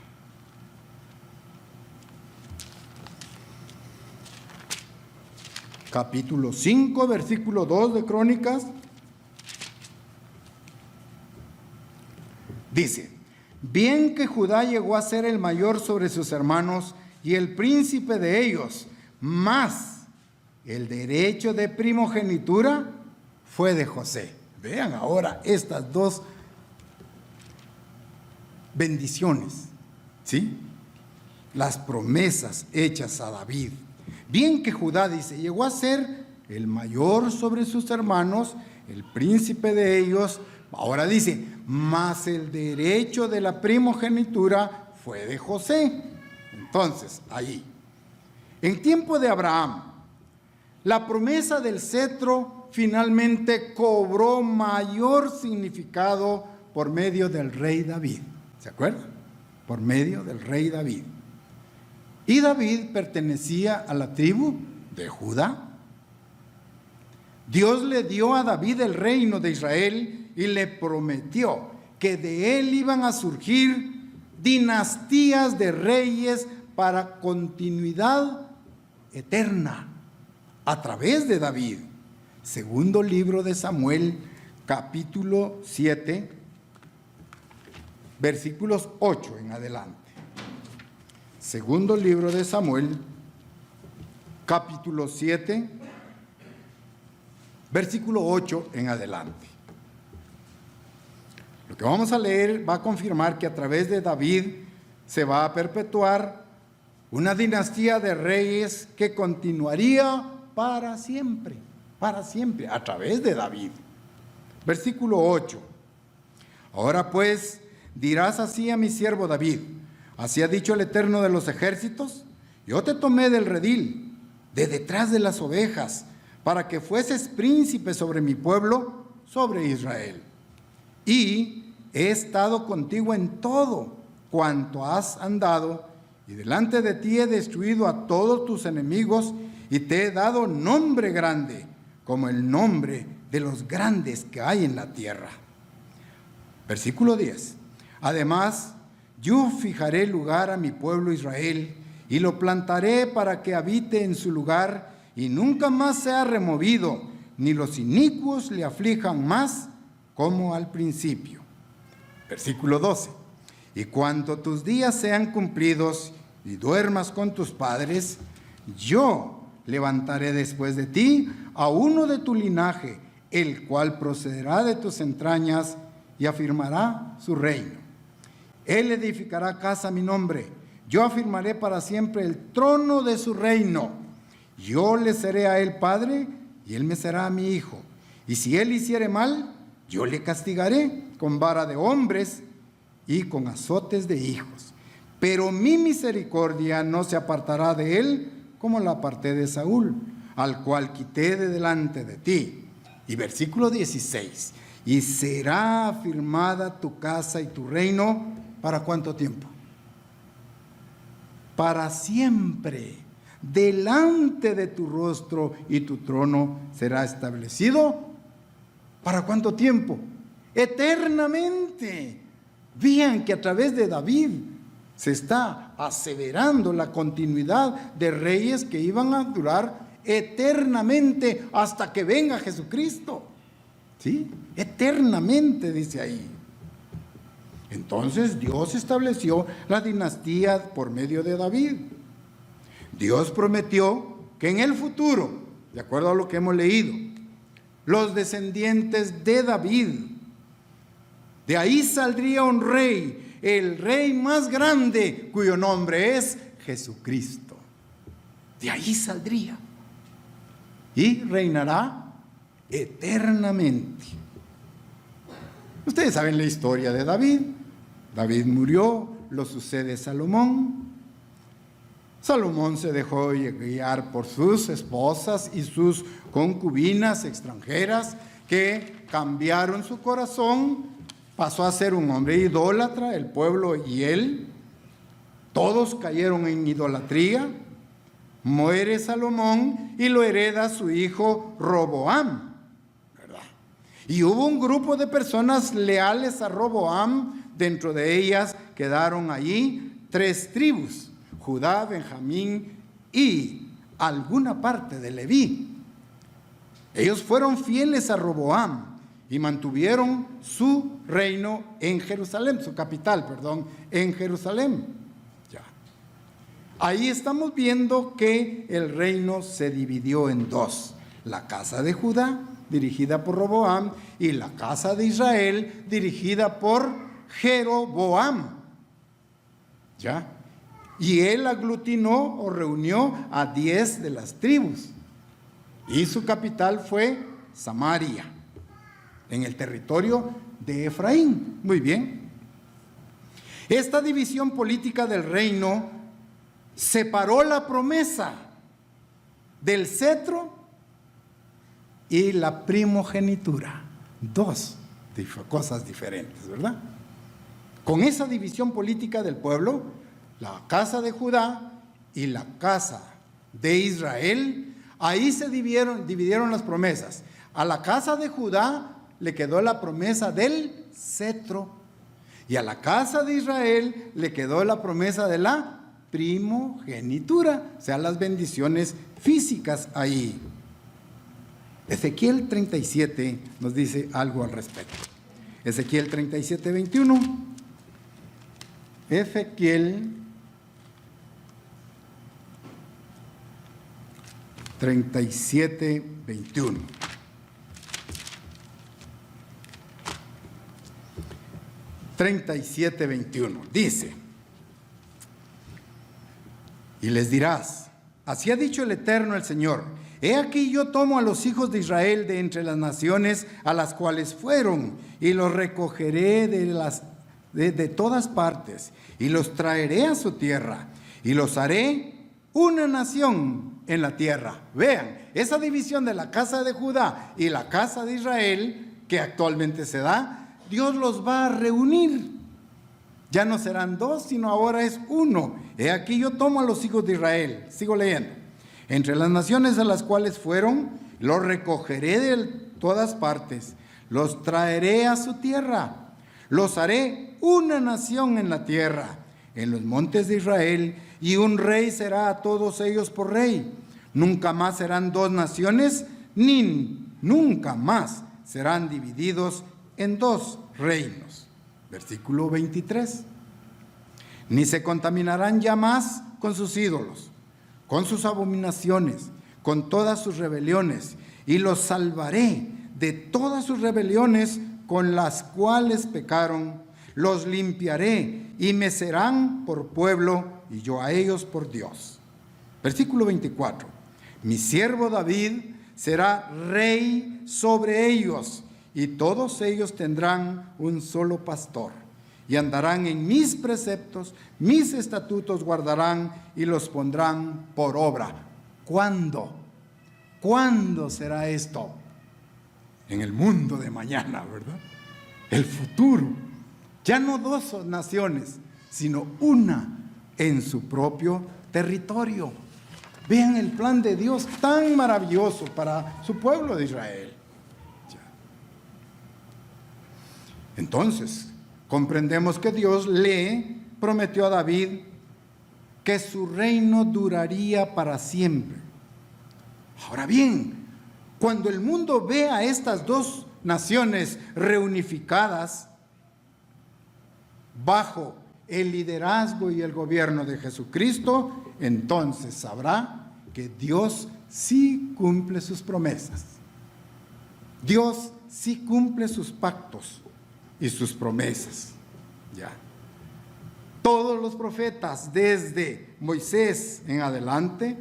Capítulo 5, versículo 2 de Crónicas. Dice, bien que Judá llegó a ser el mayor sobre sus hermanos y el príncipe de ellos, mas el derecho de primogenitura fue de José. Vean ahora estas dos bendiciones, ¿sí? Las promesas hechas a David. Bien que Judá, dice, llegó a ser el mayor sobre sus hermanos, el príncipe de ellos. Ahora dice, mas el derecho de la primogenitura fue de José. Entonces, ahí. En tiempo de Abraham, la promesa del cetro finalmente cobró mayor significado por medio del rey David. ¿Se acuerdan? Por medio del rey David. Y David pertenecía a la tribu de Judá. Dios le dio a David el reino de Israel y le prometió que de él iban a surgir dinastías de reyes para continuidad eterna a través de David. Segundo libro de Samuel, capítulo 7, versículos 8 en adelante. Segundo libro de Samuel, capítulo 7, versículo 8 en adelante. Lo que vamos a leer va a confirmar que a través de David se va a perpetuar una dinastía de reyes que continuaría para siempre, a través de David. Versículo 8. Ahora pues dirás así a mi siervo David: así ha dicho el Eterno de los ejércitos, yo te tomé del redil, de detrás de las ovejas, para que fueses príncipe sobre mi pueblo, sobre Israel. Y he estado contigo en todo cuanto has andado, y delante de ti he destruido a todos tus enemigos, y te he dado nombre grande, como el nombre de los grandes que hay en la tierra. Versículo 10. Además, yo fijaré lugar a mi pueblo Israel, y lo plantaré para que habite en su lugar, y nunca más sea removido, ni los inicuos le aflijan más como al principio. Versículo 12. Y cuando tus días sean cumplidos y duermas con tus padres, yo levantaré después de ti a uno de tu linaje, el cual procederá de tus entrañas y afirmará su reino. Él edificará casa a mi nombre, yo afirmaré para siempre el trono de su reino. Yo le seré a él padre y él me será a mi hijo. Y si él hiciere mal, yo le castigaré con vara de hombres y con azotes de hijos. Pero mi misericordia no se apartará de él como la aparté de Saúl, al cual quité de delante de ti. Y versículo 16. Y será afirmada tu casa y tu reino, ¿para cuánto tiempo? Para siempre. Delante de tu rostro y tu trono será establecido. ¿Para cuánto tiempo? Eternamente. Vean que a través de David se está aseverando la continuidad de reyes que iban a durar eternamente hasta que venga Jesucristo. ¿Sí? Eternamente, dice ahí. Entonces Dios estableció la dinastía por medio de David. Dios prometió que en el futuro, de acuerdo a lo que hemos leído, los descendientes de David, de ahí saldría un rey, el rey más grande, cuyo nombre es Jesucristo. De ahí saldría y reinará eternamente. Ustedes saben la historia de David. David murió, lo sucede Salomón. Salomón se dejó guiar por sus esposas y sus concubinas extranjeras que cambiaron su corazón. Pasó a ser un hombre idólatra, el pueblo y él. Todos cayeron en idolatría. Muere Salomón y lo hereda su hijo Roboam, ¿verdad? Y hubo un grupo de personas leales a Roboam. Dentro de ellas quedaron allí 3 tribus: Judá, Benjamín y alguna parte de Leví. Ellos fueron fieles a Roboam y mantuvieron su reino en Jerusalén, su capital, en Jerusalén. Ya. Ahí estamos viendo que el reino se dividió en 2: la casa de Judá, dirigida por Roboam, y la casa de Israel, dirigida por Jeroboam. ¿Ya? Y él aglutinó o reunió a 10 de las tribus. Y su capital fue Samaria, en el territorio de Efraín. Muy bien. Esta división política del reino separó la promesa del cetro y la primogenitura. Dos cosas diferentes, ¿verdad? Con esa división política del pueblo, la casa de Judá y la casa de Israel, ahí se dividieron las promesas. A la casa de Judá le quedó la promesa del cetro y a la casa de Israel le quedó la promesa de la primogenitura, o sea, las bendiciones físicas ahí. Ezequiel 37 nos dice algo al respecto. Ezequiel 37, 21. Ezequiel 37, 21. Dice: y les dirás, así ha dicho el Eterno, el Señor: he aquí yo tomo a los hijos de Israel de entre las naciones a las cuales fueron, y los recogeré de todas partes, y los traeré a su tierra, y los haré una nación en la tierra. Vean, esa división de la casa de Judá y la casa de Israel, que actualmente se da, Dios los va a reunir. Ya no serán dos, sino ahora es uno. He aquí yo tomo a los hijos de Israel. Sigo leyendo. Entre las naciones a las cuales fueron, los recogeré de todas partes, los traeré a su tierra, los haré una nación en la tierra, en los montes de Israel, y un rey será a todos ellos por rey. Nunca más serán dos naciones, ni nunca más serán divididos en dos reinos. Versículo 23. Ni se contaminarán ya más con sus ídolos, con sus abominaciones, con todas sus rebeliones, y los salvaré de todas sus rebeliones con las cuales pecaron. Los limpiaré y me serán por pueblo y yo a ellos por Dios. Versículo 24. Mi siervo David será rey sobre ellos, y todos ellos tendrán un solo pastor, y andarán en mis preceptos, mis estatutos guardarán y los pondrán por obra. ¿Cuándo? ¿Cuándo será esto? En el mundo de mañana, ¿verdad? El futuro. Ya no dos naciones, sino una en su propio territorio. Vean el plan de Dios tan maravilloso para su pueblo de Israel. Entonces, comprendemos que Dios le prometió a David que su reino duraría para siempre. Ahora bien, cuando el mundo ve a estas dos naciones reunificadas bajo el liderazgo y el gobierno de Jesucristo, entonces sabrá que Dios sí cumple sus promesas. Dios sí cumple sus pactos y sus promesas. Ya. Todos los profetas, desde Moisés en adelante,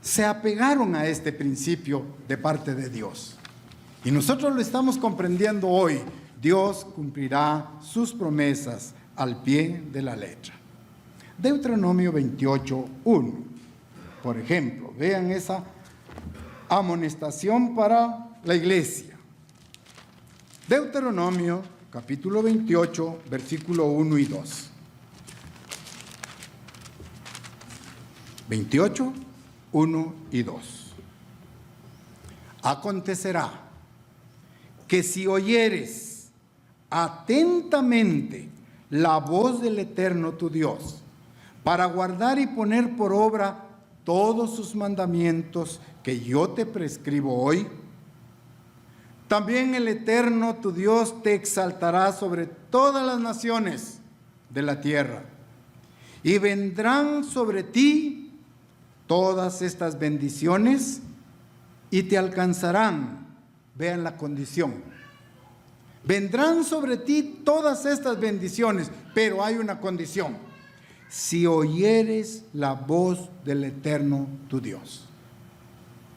se apegaron a este principio de parte de Dios. Y nosotros lo estamos comprendiendo hoy. Dios cumplirá sus promesas al pie de la letra. Deuteronomio 28:1. Por ejemplo, vean esa amonestación para la iglesia. Deuteronomio capítulo 28, versículo 1 y 2. 28, 1 y 2. Acontecerá que si oyeres atentamente la voz del Eterno tu Dios, para guardar y poner por obra todos sus mandamientos que yo te prescribo hoy, también el Eterno tu Dios te exaltará sobre todas las naciones de la tierra, y vendrán sobre ti todas estas bendiciones y te alcanzarán. Vean la condición. Vendrán sobre ti todas estas bendiciones, pero hay una condición: si oyeres la voz del Eterno tu Dios.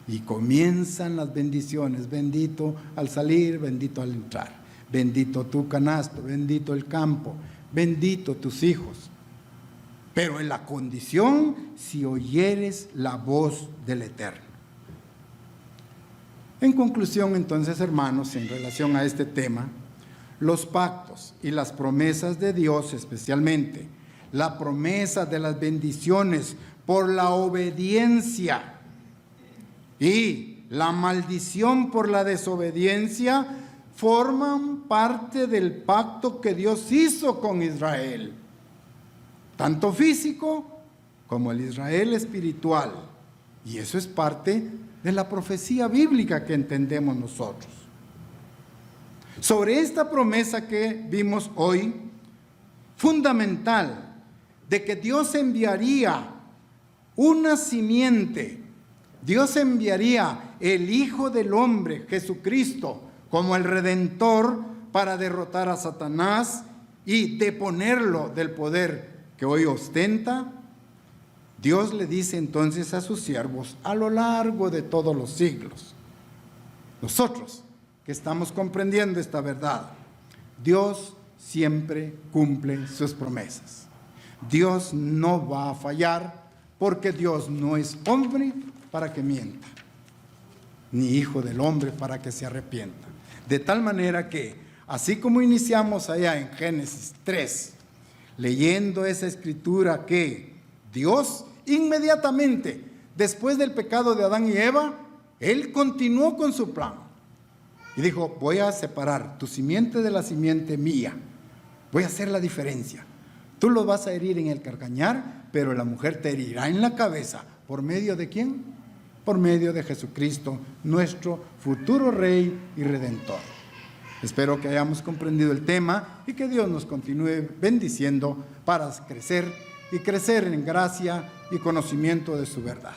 Y comienzan las bendiciones: bendito al salir, bendito al entrar, bendito tu canasto, bendito el campo, bendito tus hijos, pero en la condición si oyeres la voz del Eterno. En conclusión, entonces, hermanos, en relación a este tema, los pactos y las promesas de Dios, especialmente la promesa de las bendiciones por la obediencia y la maldición por la desobediencia, forman parte del pacto que Dios hizo con Israel, tanto físico como el Israel espiritual. Y eso es parte de la profecía bíblica que entendemos nosotros. Sobre esta promesa que vimos hoy, fundamental, de que Dios enviaría una simiente, Dios enviaría el Hijo del Hombre, Jesucristo, como el Redentor para derrotar a Satanás y deponerlo del poder que hoy ostenta. Dios le dice entonces a sus siervos a lo largo de todos los siglos, nosotros que estamos comprendiendo esta verdad, Dios siempre cumple sus promesas. Dios no va a fallar, porque Dios no es hombre para que mienta, ni hijo del hombre para que se arrepienta. De tal manera que, así como iniciamos allá en Génesis 3, leyendo esa escritura que Dios inmediatamente después del pecado de Adán y Eva, Él continuó con su plan y dijo: voy a separar tu simiente de la simiente mía, voy a hacer la diferencia. Tú lo vas a herir en el calcañar, pero la mujer te herirá en la cabeza. ¿Por medio de quién? Por medio de Jesucristo, nuestro futuro Rey y Redentor. Espero que hayamos comprendido el tema y que Dios nos continúe bendiciendo para crecer y crecer en gracia y conocimiento de su verdad.